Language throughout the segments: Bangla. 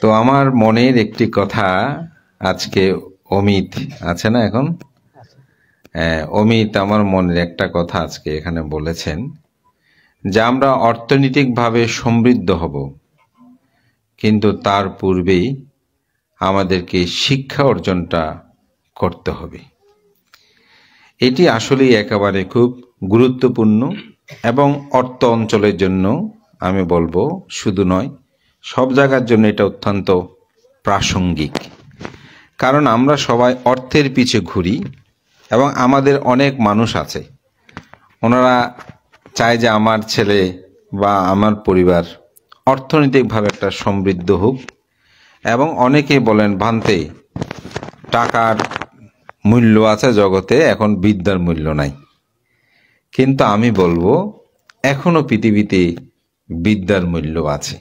তো আমার মনের একটি কথা আজকে অমিত আছে না এখন, অমিত আমার মনের একটা কথা আজকে এখানে বলেছেন যে আমরা অর্থনৈতিকভাবে সমৃদ্ধ হব, কিন্তু তার পূর্বেই আমাদেরকে শিক্ষা অর্জনটা করতে হবে। এটি আসলেই একেবারে খুব গুরুত্বপূর্ণ এবং অর্থ অঞ্চলের জন্য আমি বলবো শুধু নয়, সব জায়গার জন্য এটা অত্যন্ত প্রাসঙ্গিক। কারণ আমরা সবাই অর্থের পিছে ঘুরি এবং আমাদের অনেক মানুষ আছে, ওনারা চায় যে আমার ছেলে বা আমার পরিবার অর্থনৈতিকভাবে একটা সমৃদ্ধ হোক, এবং অনেকেই বলেন ভান্তে টাকার মূল্য আছে জগতে, এখন বিদ্যার মূল্য নাই। কিন্তু আমি বলবো এখনো পৃথিবীতে বিদ্যার মূল্য আছে।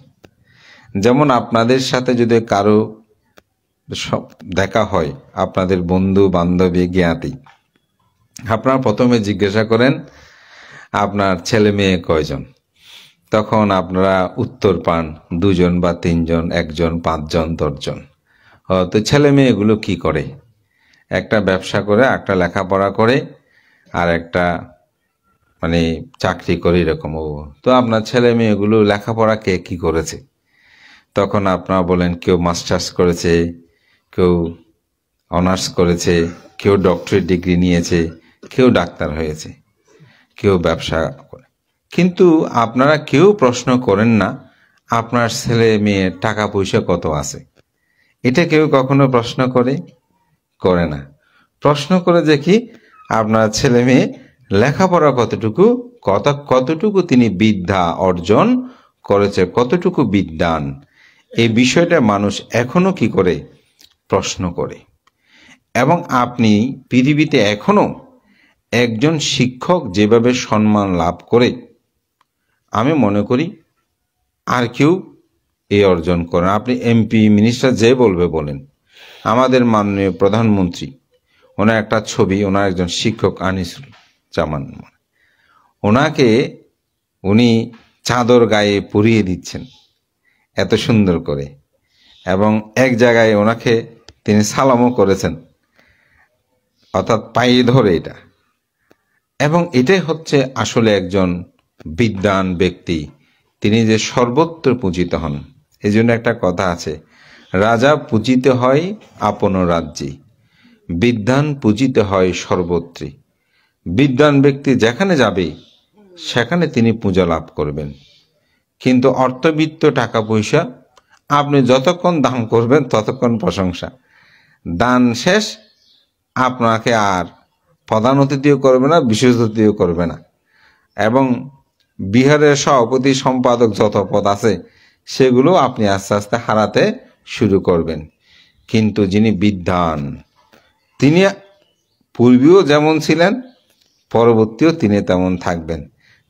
যেমন আপনাদের সাথে যদি কারো দেখা হয়, আপনাদের বন্ধু বান্ধবী জ্ঞাতি, আপনারা প্রথমে জিজ্ঞাসা করেন আপনার ছেলে মেয়ে কয়জন, তখন আপনারা উত্তর পান 2 জন বা 3 জন, 1 জন, 5 জন, 10 জন। তো ছেলে মেয়েগুলো কি করে? একটা ব্যবসা করে, একটা লেখাপড়া করে, আর একটা মানে চাকরি করে, এরকম। তো আপনার ছেলে মেয়েগুলো লেখাপড়া কে কি করেছে? তখন আপনারা বলেন কেউ মাস্টার্স করেছে, কেউ অনার্স করেছে, কেউ ডক্টরেট ডিগ্রি নিয়েছে, কেউ ডাক্তার হয়েছে, কেউ ব্যবসা করে। কিন্তু আপনারা কেউ প্রশ্ন করেন না আপনার ছেলে মেয়ের টাকা পয়সা কত আছে। এটা কেউ কখনো প্রশ্ন করে না। প্রশ্ন করে যে কি আপনার ছেলে মেয়ে লেখাপড়া কতটুকু তিনি বিদ্যা অর্জন করেছে, কতটুকু বিদ্বান, এই বিষয়টা মানুষ এখনো কি করে প্রশ্ন করে। এবং আপনি পৃথিবীতে এখনো একজন শিক্ষক যেভাবে সম্মান লাভ করে, আমি মনে করি আর কেউ এই অর্জন করেন। আপনি এমপি মিনিস্টার যে বলেন, আমাদের মাননীয় প্রধানমন্ত্রী, ওনার একটা ছবি, ওনার একজন শিক্ষক আনিসুল জামান, ওনাকে উনি চাদর গায়ে পরিয়ে দিচ্ছেন এত সুন্দর করে, এবং এক জায়গায় ওনাকে তিনি সালামও করেছেন, অর্থাৎ পায়ে ধরে এটা। এবং এটাই হচ্ছে আসলে একজন বিদ্বান ব্যক্তি, তিনি যে সর্বত্র পূজিত হন। এই জন্য একটা কথা আছে, রাজা পূজিত হয় আপন রাজ্যে, বিদ্বান পূজিত হয় সর্বত্রে। বিদ্বান ব্যক্তি যেখানে যাবে সেখানে তিনি পূজা লাভ করবেন। কিন্তু অর্থবিত্ত টাকা পয়সা আপনি যতক্ষণ দান করবেন ততক্ষণ প্রশংসা, দান শেষ আপনাকে আর প্রধান অতিথিও করবে না, বিশেষ অতিথিও করবে না। এবং বিহারের সভাপতি সম্পাদক যত পদ আছে সেগুলো আপনি আস্তে আস্তে হারাতে শুরু করবেন। কিন্তু যিনি বিদ্বান, তিনি পূর্বেও যেমন ছিলেন, পরবর্তীও তিনি তেমন থাকবেন।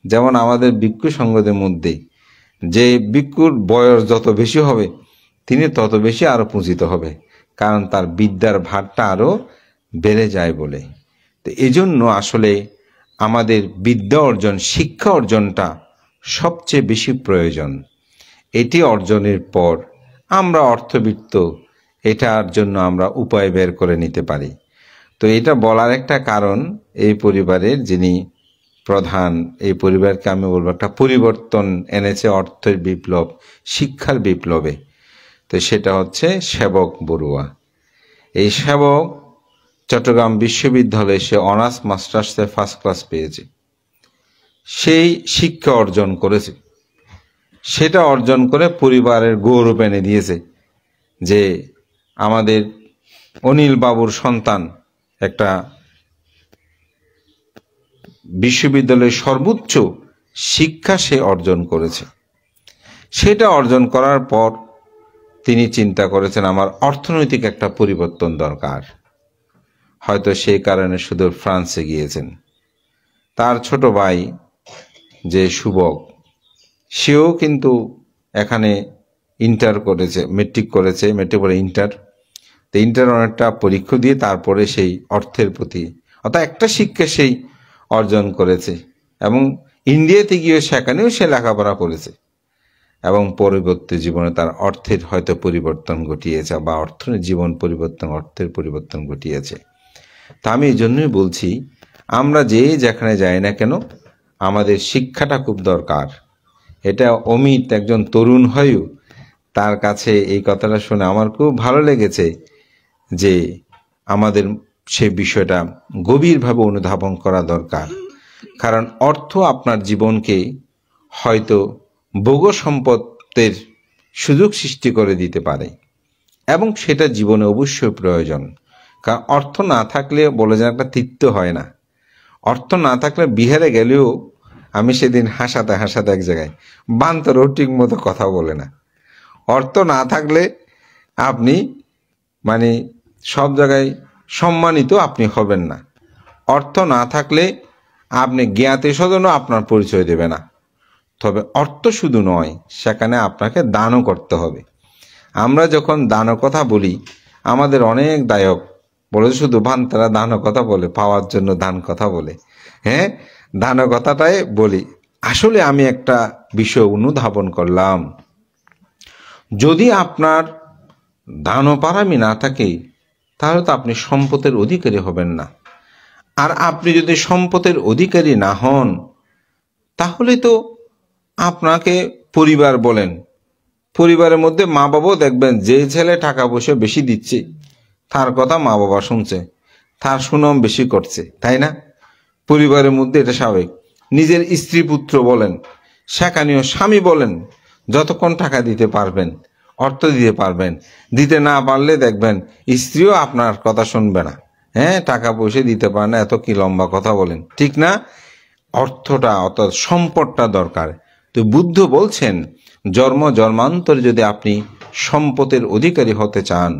যেমন আমাদের ভিক্ষু সংঘদের মধ্যে যে ভিক্ষুর বয়স যত বেশি হবে তিনি তত বেশি আরো পূজিত হবে, কারণ তার বিদ্যার ভারটা আরো বেড়ে যায় বলে। তো এজন্য আসলে আমাদের বিদ্যা অর্জন, শিক্ষা অর্জনটা সবচেয়ে বেশি প্রয়োজন। এটি অর্জনের পর আমরা অর্থবিত্ত, এটার জন্য আমরা উপায় বের করে নিতে পারি। তো এটা বলার একটা কারণ, এই পরিবারের যিনি প্রধান, এই পরিবারকে আমি বলবো একটা পরিবর্তন এনেছে অর্থের বিপ্লব, শিক্ষার বিপ্লবে। তো সেটা হচ্ছে সেবক বড়ুয়া। এই সেবক চট্টগ্রাম বিশ্ববিদ্যালয়ে সে অনার্স মাস্টার্সে ফার্স্ট ক্লাস পেয়েছে, সেই শিক্ষা অর্জন করেছে। সেটা অর্জন করে পরিবারের গৌরব এনে দিয়েছে যে আমাদের অনিল বাবুর সন্তান একটা বিশ্ববিদ্যালয়ের সর্বোচ্চ শিক্ষা সে অর্জন করেছে। সেটা অর্জন করার পর তিনি চিন্তা করেছেন আমার অর্থনৈতিক একটা পরিবর্তন দরকার। হয়তো সেই কারণে সুদূর ফ্রান্সে গিয়েছেন। তার ছোট ভাই যে সুবক, সেও কিন্তু এখানে ইন্টার করেছে, মেট্রিক করেছে, মেট্রিক পরে ইন্টার। তো ইন্টার অনেকটা পরীক্ষা দিয়ে তারপরে সেই অর্থের প্রতি, অর্থাৎ একটা শিক্ষা সেই অর্জন করেছে, এবং ইন্ডিয়াতে গিয়ে সেখানেও সে লেখাপড়া করেছে। এবং পরবর্তী জীবনে তার অর্থের হয়তো পরিবর্তন ঘটিয়েছে বা জীবন পরিবর্তন, অর্থের পরিবর্তন ঘটিয়েছে। তা আমি এই জন্যই বলছি, আমরা যেখানে যাই না কেন আমাদের শিক্ষাটা খুব দরকার। এটা অমিত একজন তরুণ হয়েও তার কাছে এই কথাটা শুনে আমার খুব ভালো লেগেছে যে আমাদের সে বিষয়টা গভীরভাবে অনুধাবন করা দরকার। কারণ অর্থ আপনার জীবনকে হয়তো ভোগ সম্পদের সুযোগ সৃষ্টি করে দিতে পারে এবং সেটা জীবনে অবশ্যই প্রয়োজন। কারণ অর্থ না থাকলে বলে যে একটা তৃপ্ত হয় না। অর্থ না থাকলে বিহারে গেলেও আমি সেদিন হাসাতে হাসাতে এক জায়গায় বান্তরও ঠিক মতো কথা বলে না। অর্থ না থাকলে আপনি মানে সব জায়গায় সম্মানিত আপনি হবেন না। অর্থ না থাকলে আপনি জ্ঞাতি স্বজনও আপনার পরিচয় দেবে না। তবে অর্থ শুধু নয়, সেখানে আপনাকে দানও করতে হবে। আমরা যখন দানের কথা বলি, আমাদের অনেক দায়ক বলে শুধু ভান্তারা দানের কথা বলে, পাওয়ার জন্য দান কথা বলে। হ্যাঁ, দানের কথাটাই বলি। আসলে আমি একটা বিষয় অনুধাবন করলাম, যদি আপনার দানপারামি না থাকে তাহলে তো আপনি সম্পদের অধিকারী হবেন না। আর আপনি যদি সম্পদের অধিকারী না হন তাহলে তো আপনাকে পরিবার বলেন, পরিবারের মধ্যে মা বাবাও দেখবেন যে ছেলে টাকা পয়সা বেশি দিচ্ছে তার কথা মা বাবা শুনছে, তার সুনাম বেশি করছে, তাই না? পরিবারের মধ্যে এটা স্বাভাবিক। নিজের স্ত্রী পুত্র বলেন, সেখানেও স্বামী বলেন, যতক্ষণ টাকা দিতে পারবেন, অর্থ দিতে পারবেন, দিতে না পারলে দেখবেন স্ত্রীও আপনার কথা শুনবে না। হ্যাঁ, টাকা পয়সা দিতে পারে না, এত কি লম্বা কথা বলেন, ঠিক না? অর্থটা অর্থাৎ সম্পদটা দরকার। তো বুদ্ধ বলছেন, জন্মান্তরে যদি আপনি সম্পদের অধিকারী হতে চান,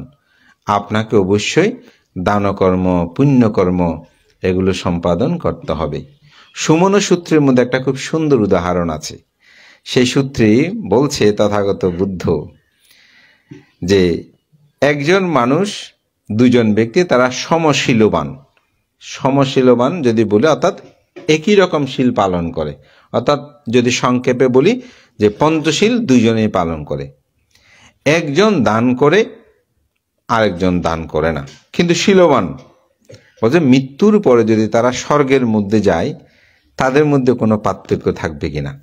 আপনাকে অবশ্যই দানকর্ম, পুণ্যকর্ম এগুলো সম্পাদন করতে হবে। সুমন সূত্রের মধ্যে একটা খুব সুন্দর উদাহরণ আছে। সেই সূত্রে বলছে তথাগত বুদ্ধ যে একজন মানুষ, দুজন ব্যক্তি, তারা সমশীলবান যদি বলি অর্থাৎ একই রকম শীল পালন করে, অর্থাৎ যদি সংক্ষেপে বলি যে পঞ্চশীল দুইজনেই পালন করে। একজন দান করে, আরেকজন দান করে না, কিন্তু শীলবান। বলছে মৃত্যুর পরে যদি তারা স্বর্গের মধ্যে যায় তাদের মধ্যে কোনো পার্থক্য থাকবে কিনা?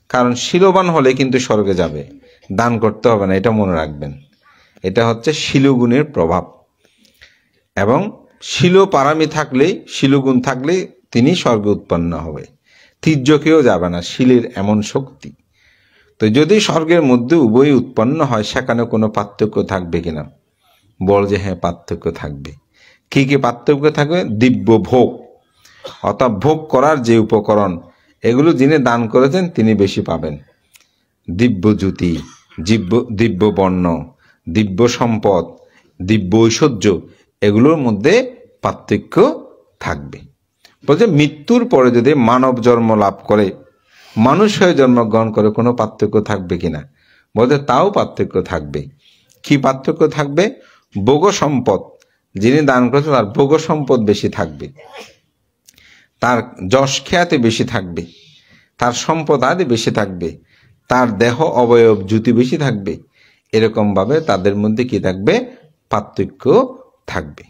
কারণ শীলবান হলে কিন্তু স্বর্গে যাবে, দান করতে হবে না, এটা মনে রাখবেন। এটা হচ্ছে শিলগুণের প্রভাব। এবং শিলপারামি থাকলে, শিলগুণ থাকলে তিনি স্বর্গে উৎপন্ন হবে, তির্যকেও যাবে না, শিলের এমন শক্তি। তো যদি স্বর্গের মধ্যে উভয় উৎপন্ন হয় সেখানে কোনো পার্থক্য থাকবে কিনা? বল যে হ্যাঁ, পার্থক্য থাকবে। কি কি পার্থক্য থাকবে? দিব্য ভোগ, অর্থাৎ ভোগ করার যে উপকরণ, এগুলো যিনি দান করেছেন তিনি বেশি পাবেন। দিব্য জ্যোতি, দিব্য বর্ণ, দিব্য সম্পদ, দিব্য ঐশ্বর্য, এগুলোর মধ্যে পার্থক্য থাকবে। বলছে মৃত্যুর পরে যদি মানব জন্ম লাভ করে, মানুষ হয়ে জন্মগ্রহণ করে, কোনো পার্থক্য থাকবে কিনা? বলছে তাও পার্থক্য থাকবে। কি পার্থক্য থাকবে? ভোগ সম্পদ, যিনি দান করেছেন তার ভোগ সম্পদ বেশি থাকবে, তার যশ খ্যাতি বেশি থাকবে, তার সম্পদ আদি বেশি থাকবে, তার দেহ অবয়ব জ্যোতি বেশি থাকবে। এরকমভাবে তাদের মধ্যে কি থাকবে? পার্থক্য থাকবে।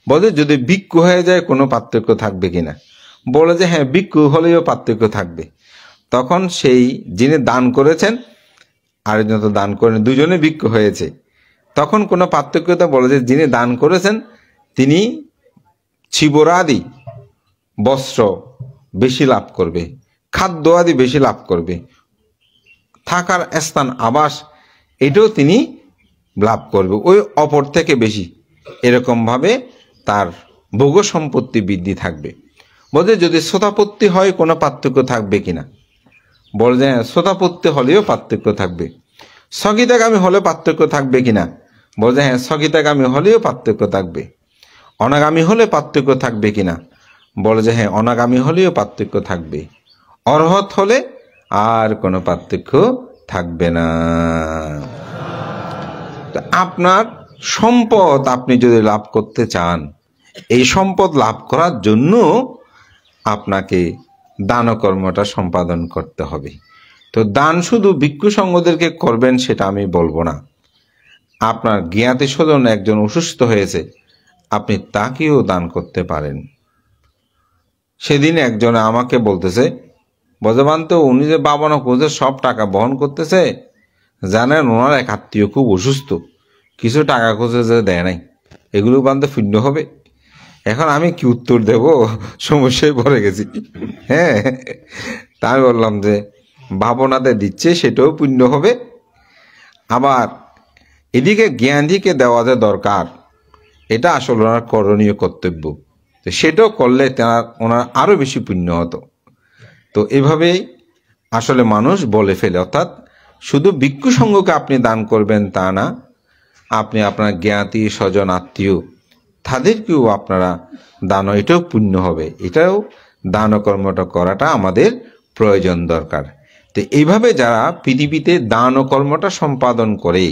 বলে যদি ভিক্ষু হয়ে যায় কোনো পার্থক্য থাকবে কিনা? বলে যে হ্যাঁ, ভিক্ষু হলেও পার্থক্য থাকবে। তখন সেই যিনি দান করেছেন, আরেকজন তো দান করেন, দুজনে ভিক্ষু হয়েছে, তখন কোনো পার্থক্যতা বলে যে যিনি দান করেছেন তিনি চিবরাদি বস্ত্র বেশি লাভ করবে, খাদ্য আদি বেশি লাভ করবে, থাকার স্থান আবাস এটাও তিনি লাভ করবে ওই অপর থেকে বেশি। এরকমভাবে তার ভোগ সম্পত্তি বৃদ্ধি থাকবে। বলছে যদি শ্রোতাপত্তি হয় কোনো পার্থক্য থাকবে কিনা? বলে যে শ্রোতাপত্তি হলেও পার্থক্য থাকবে। স্থগিতাগামী হলে পার্থক্য থাকবে কিনা? বলে যে হ্যাঁ, স্থগিতাগামী হলেও পার্থক্য থাকবে। অনাগামী হলে পার্থক্য থাকবে কিনা? বলে যে হ্যাঁ, অনাগামী হলেও পার্থক্য থাকবে। অর্হত হলে আর কোনো পার্থক্য থাকবে না। আপনার সম্পদ আপনি যদি লাভ করতে চান, এই সম্পদ লাভ করার জন্য আপনাকে দানকর্মটা সম্পাদন করতে হবে। তো দান শুধু ভিক্ষু সঙ্গদেরকে করবেন সেটা আমি বলবো না। আপনার জ্ঞাতি স্বজন একজন অসুস্থ হয়েছে, আপনি তাকেও দান করতে পারেন। সেদিন একজন আমাকে বলতেছে, বজবান তো উনি যে বাবানো কোচে সব টাকা বহন করতেছে, জানেন ওনার এক আত্মীয় খুব অসুস্থ, কিছু টাকা খোঁজে যে দেয় নাই, এগুলো বান্ধে শূন্য হবে। এখন আমি কি উত্তর দেব, সমস্যায় পড়ে গেছি। হ্যাঁ, তাই বললাম যে ভাবনাতে দিচ্ছে সেটাও পুণ্য হবে, আবার এদিকে জ্ঞানীকে দেওয়া যে দরকার, এটা আসলে ওনার করণীয় কর্তব্য, তো সেটাও করলে ওনার আরও বেশি পুণ্য হতো। তো এভাবেই আসলে মানুষ বলে ফেলে, অর্থাৎ শুধু ভিক্ষু সঙ্গকে আপনি দান করবেন তা না, আপনি আপনার জ্ঞাতি স্বজন আত্মীয় তাদেরকেও আপনারা দান, এটাও পুণ্য হবে। এটাও দান কর্মটা করাটা আমাদের প্রয়োজন দরকার। তো এইভাবে যারা পৃথিবীতে দান কর্মটা সম্পাদন করে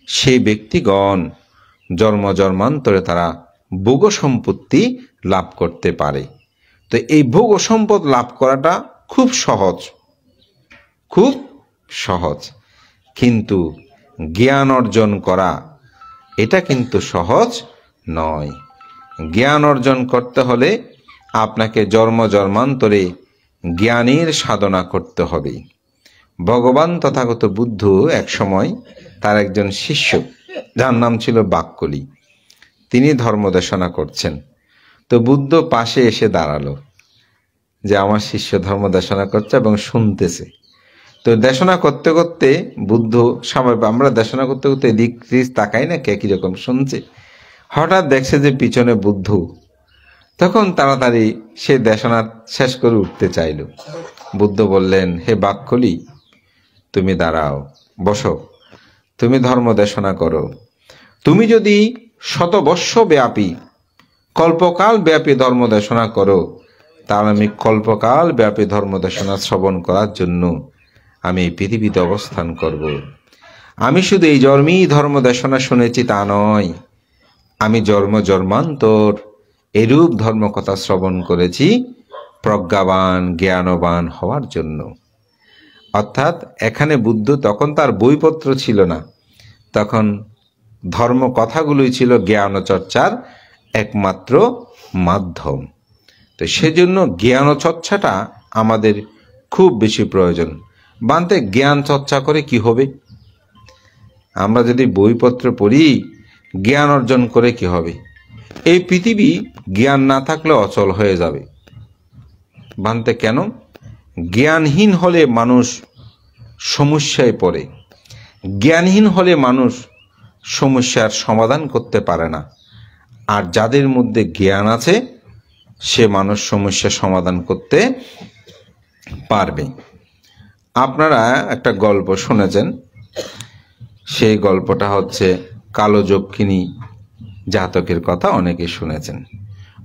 সেই ব্যক্তিগণ জন্ম জন্মান্তরে তারা ভোগ সম্পত্তি লাভ করতে পারে। তো এই ভোগ সম্পদ লাভ করাটা খুব সহজ, খুব সহজ, কিন্তু জ্ঞান অর্জন করা এটা কিন্তু সহজ নয়। জ্ঞান অর্জন করতে হলে আপনাকে জন্ম জন্মান্তরে জ্ঞানের সাধনা করতে হবে। ভগবান তথাগত বুদ্ধ এক সময় তার একজন শিষ্য, যার নাম ছিল বাক্কলি, তিনি ধর্ম দেশনা করছেন। তো বুদ্ধ পাশে এসে দাঁড়ালো যে আমার শিষ্য ধর্ম দেশনা করছে এবং শুনতেছে। তো দেশনা করতে করতে বুদ্ধ, স্বাভাবিক আমরা দেশনা করতে করতে এদিক তাকাই না কে কিরকম শুনছে, হঠাৎ দেখছে যে পিছনে বুদ্ধ। তখন তাড়াতাড়ি সে দেশনা শেষ করে উঠতে চাইল। বুদ্ধ বললেন, হে বাক্কলি, তুমি দাঁড়াও, বসো, তুমি ধর্ম দেশনা করো। তুমি যদি শতবর্ষ ব্যাপী, কল্পকাল ব্যাপী ধর্ম দেশনা করো, তাহলে আমি কল্পকাল ব্যাপী ধর্ম দেশনা শ্রবণ করার জন্য আমি এই পৃথিবীতে অবস্থান করব। আমি শুধু এই জন্মেই ধর্ম দেশনা শুনেছি তা নয়, আমি জন্ম জন্মান্তর এরূপ ধর্মকথা শ্রবণ করেছি প্রজ্ঞাবান জ্ঞানবান হওয়ার জন্য। অর্থাৎ এখানে বুদ্ধ, তখন তার বইপত্র ছিল না, তখন ধর্ম কথাগুলোই ছিল জ্ঞান চর্চার একমাত্র মাধ্যম। তো সেজন্য জ্ঞান চর্চাটা আমাদের খুব বেশি প্রয়োজন। বান্তে জ্ঞান চর্চা করে কি হবে? আমরা যদি বইপত্র পড়ি, জ্ঞান অর্জন করে কি হবে? এই পৃথিবী জ্ঞান না থাকলে অচল হয়ে যাবে। বান্তে কেন? জ্ঞানহীন হলে মানুষ সমস্যায় পড়ে, জ্ঞানহীন হলে মানুষ সমস্যার সমাধান করতে পারে না। আর যাদের মধ্যে জ্ঞান আছে সে মানুষ সমস্যার সমাধান করতে পারবে। আপনারা একটা গল্প শুনেছেন, সেই গল্পটা হচ্ছে কালো যক্ষিণী জাতকের কথা অনেকে শুনেছেন।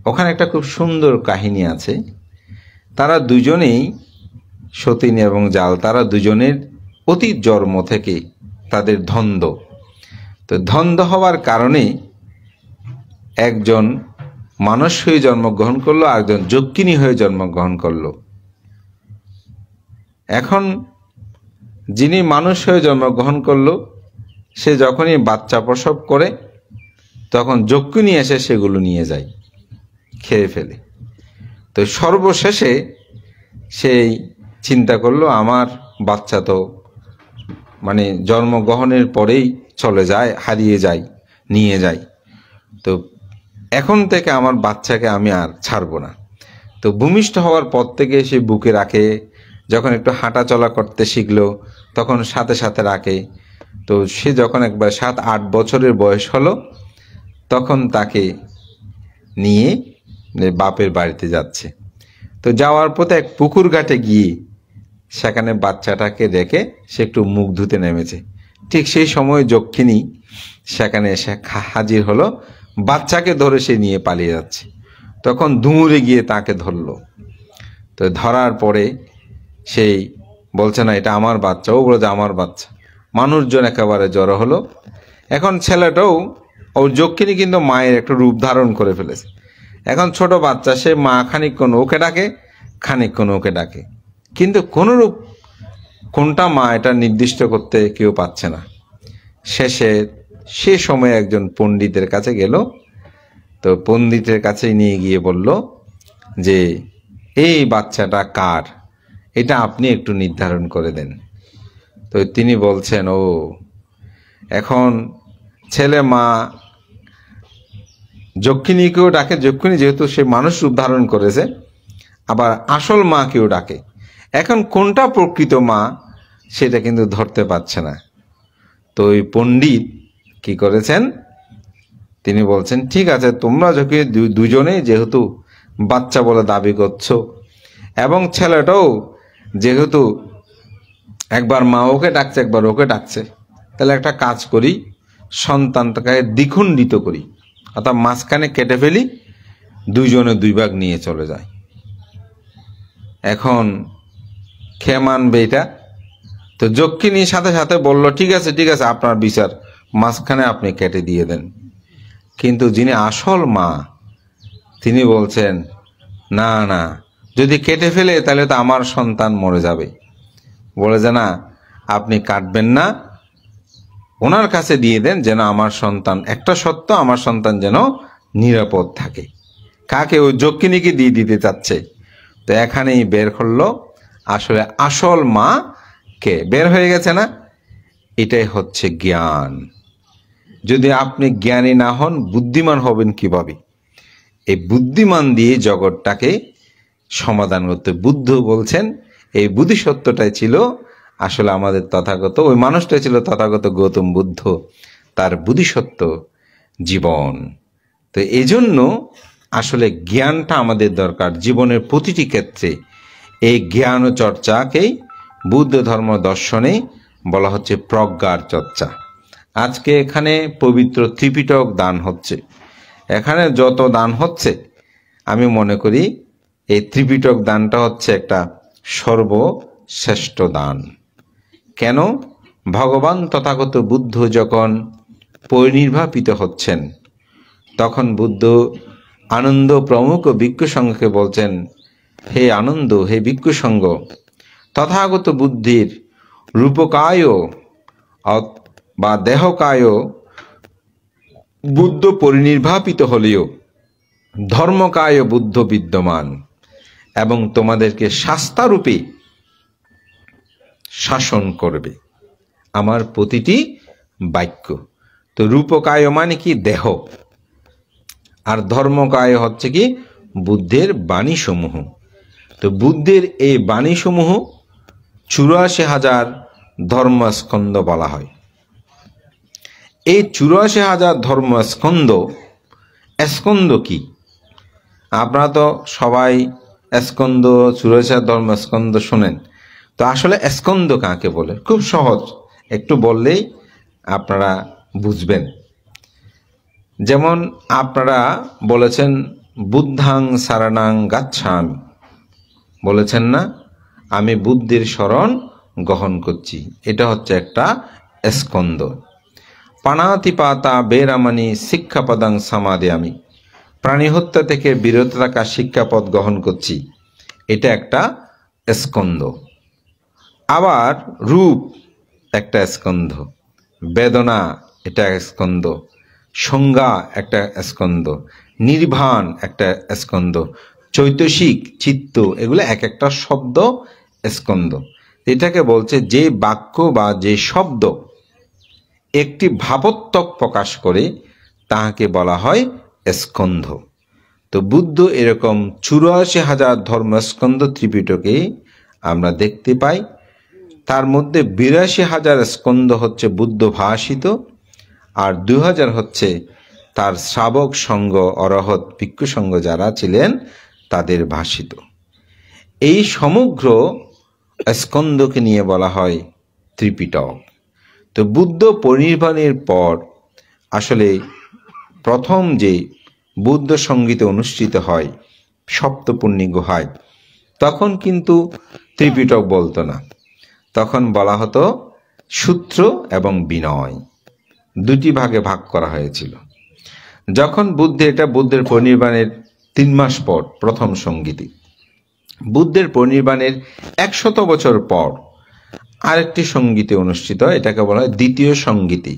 ওখানে একটা খুব সুন্দর কাহিনী আছে। তারা দুজনেই, সতীনী এবং জাল, তারা দুজনের অতীত জন্ম থেকে তাদের দ্বন্দ্ব। তো দ্বন্দ্ব হওয়ার কারণে একজন মানুষ হয়ে জন্মগ্রহণ করলো, আর একজন যক্ষিণী হয়ে জন্মগ্রহণ করলো। এখন যিনি মানুষ হয়ে জন্মগ্রহণ করলো সে যখনই বাচ্চা প্রসব করে তখন যক্ষিণী এসে সেগুলো নিয়ে যায়, খেয়ে ফেলে। তো সর্বশেষে সেই চিন্তা করলো আমার বাচ্চা তো মানে জন্মগ্রহণের পরেই চলে যায়, হারিয়ে যায়, নিয়ে যায়। তো এখন থেকে আমার বাচ্চাকে আমি আর ছাড়বো না। তো ভূমিষ্ঠ হওয়ার পর থেকে সে বুকে রাখে, যখন একটু হাঁটা চলা করতে শিখলো তখন সাথে সাথে রাখে। তো সে যখন একবার 7-8 বছরের বয়স হলো তখন তাকে নিয়ে বাপের বাড়িতে যাচ্ছে। তো যাওয়ার পথে এক পুকুর ঘাটে গিয়ে সেখানে বাচ্চাটাকে রেখে সে একটু মুখ ধুতে নেমেছে। ঠিক সেই সময় যক্ষিণী সেখানে এসে হাজির হলো, বাচ্চাকে ধরে সে নিয়ে পালিয়ে যাচ্ছে। তখন দৌড়ে গিয়ে তাকে ধরলো। তো ধরার পরে সেই বলছে না এটা আমার বাচ্চা, ও বলে যে আমার বাচ্চা। মানুষজন একেবারে জড়ো হলো। এখন ছেলেটাও, ওর যক্ষিণী কিন্তু মায়ের একটা রূপ ধারণ করে ফেলেছে। এখন ছোট বাচ্চা, সে মা খানিকক্ষণ ওকে ডাকে, খানিকক্ষণ ওকে ডাকে, কিন্তু কোনোরূপ কোনটা মা এটা নির্দিষ্ট করতে কেউ পাচ্ছে না। শেষে সে সময় একজন পণ্ডিতের কাছে গেল। তো পণ্ডিতের কাছে নিয়ে গিয়ে বলল যে এই বাচ্চাটা কার, এটা আপনি একটু নির্ধারণ করে দেন। তো তিনি বলছেন, ও এখন ছেলে মা যক্ষিণীকেও ডাকে, যক্ষিণী যেহেতু সে মানুষ রূপ ধারণ করেছে, আবার আসল মাকেও ডাকে। এখন কোনটা প্রকৃত মা সেটা কিন্তু ধরতে পারছে না। তো ওই পণ্ডিত কি করেছেন, তিনি বলছেন ঠিক আছে, তোমরা যখন দুজনেই যেহেতু বাচ্চা বলে দাবি করছো এবং ছেলেটাও যেহেতু একবার মা ওকে ডাকছে একবার ওকে ডাকছে, তাহলে একটা কাজ করি, সন্তানটাকে দ্বিখণ্ডিত করি, অর্থাৎ মাঝখানে কেটে ফেলি, দুইজনে দুই ভাগ নিয়ে চলে যায়। এখন খেয়ে মানবে এটা? তো যক্ষিণীর সাথে সাথে বলল ঠিক আছে ঠিক আছে, আপনার বিচার, মাঝখানে আপনি কেটে দিয়ে দেন। কিন্তু যিনি আসল মা তিনি বলছেন না না, যদি কেটে ফেলে তাহলে তো আমার সন্তান মরে যাবে। বলে যে না, আপনি কাটবেন না, ওনার কাছে দিয়ে দেন, যেন আমার সন্তান, একটা সত্য, আমার সন্তান যেন নিরাপদ থাকে। কাকে? ওই যক্ষিণীকে দিয়ে দিতে চাচ্ছে। তো এখানেই বের করলো আসলে আসল মা কে, বের হয়ে গেছে না? এটাই হচ্ছে জ্ঞান। যদি আপনি জ্ঞানী না হন, বুদ্ধিমান হবেন কিভাবে? এই বুদ্ধিমান দিয়ে জগৎটাকে সমাধান করতে বুদ্ধ বলছেন এই বুদ্ধিসত্ত্বটাই ছিল আসলে আমাদের তথাগত, ওই মানুষটাই ছিল তথাগত গৌতম বুদ্ধ, তার বুদ্ধিসত্ত্ব জীবন। তো এই জন্য আসলে জ্ঞানটা আমাদের দরকার জীবনের প্রতিটি ক্ষেত্রে। এই জ্ঞান ও চর্চাকেই বুদ্ধ ধর্ম দর্শনে বলা হচ্ছে প্রজ্ঞার চর্চা। আজকে এখানে পবিত্র ত্রিপিটক দান হচ্ছে। এখানে যত দান হচ্ছে, আমি মনে করি এই ত্রিপিটক দানটা হচ্ছে একটা সর্বশ্রেষ্ঠ দান। কেন? ভগবান তথাগত বুদ্ধ যখন পরিনির্বাপিত হচ্ছেন, তখন বুদ্ধ আনন্দ প্রমুখ ভিক্ষু সংঘকে বলছেন, হে আনন্দ, হে ভিক্ষু সংঘ, তথাগত বুদ্ধির রূপকায় বা দেহকায় বুদ্ধ পরিনির্বাপিত হলেও ধর্মকায় বুদ্ধ বিদ্যমান এবং তোমাদেরকে শাস্তারূপে শাসন করবে আমার প্রতিটি বাক্য। তো রূপকায় মানে কি? দেহ। আর ধর্মকায় হচ্ছে কি? বুদ্ধের বাণীসমূহ। তো বুদ্ধের এই বাণীসমূহ ৮৪,০০০ ধর্মস্কন্ধ বলা হয়। এই ৮৪,০০০ ধর্মস্কন্ধ, স্কন্ধ কি? আপনারা তো সবাই স্কন্ধ, ৮৪,০০০ ধর্মস্কন্ধ শোনেন। তো আসলে স্কন্ধ কাকে বলে? খুব সহজ, একটু বললেই আপনারা বুঝবেন। যেমন আপনারা বলেছেন বুদ্ধাং শরণাং গাচ্ছামি, বলেছেন না? আমি বুদ্ধের শরণ গ্রহণ করছি, এটা হচ্ছে একটা স্কন্ধ। পাণাতিপাতা বেরামানি শিক্ষাপদাং সমাদিয়ামি, প্রাণী হত্যা থেকে বিরত থাকা শিক্ষাপদ গ্রহণ করছি, এটা একটা স্কন্ধ। আবার রূপ একটা স্কন্ধ, বেদনা এটা স্কন্ধ, সংজ্ঞা একটা স্কন্ধ, নির্বাণ একটা স্কন্ধ, চৈতসিক চিত্ত, এগুলো এক একটা শব্দ স্কন্ধ। এটাকে বলছে যে বাক্য বা যে শব্দ একটি ভাবোত্তক প্রকাশ করে তাহাকে বলা হয় স্কন্ধ। তো বুদ্ধ এরকম ৮৪,০০০ ধর্মস্কন্ধ ত্রিপিটকে আমরা দেখতে পাই। তার মধ্যে ৮২,০০০ স্কন্ধ হচ্ছে বুদ্ধ ভাষিত, আর ২,০০০ হচ্ছে তার শ্রাবক সঙ্গ, অরহত ভিক্ষু সঙ্গ যারা ছিলেন তাদের ভাষিত। এই সমগ্র স্কন্ধকে নিয়ে বলা হয় ত্রিপিটক। তো বুদ্ধ পরিনির্বাণের পর আসলে প্রথম যে বুদ্ধ সঙ্গীত অনুষ্ঠিত হয় সপ্তপূর্ণী গুহায়, তখন কিন্তু ত্রিপিটক বলতো না, তখন বলা হতো সূত্র এবং বিনয়, দুটি ভাগে ভাগ করা হয়েছিল। যখন বুদ্ধের পরিনির্বাণের ৩ মাস পর প্রথম সঙ্গীতি, বুদ্ধের পরিনির্বাণের ১০০ বছর পর আরেকটি সঙ্গীতে অনুষ্ঠিত হয়, এটাকে বলা হয় দ্বিতীয় সঙ্গীতি।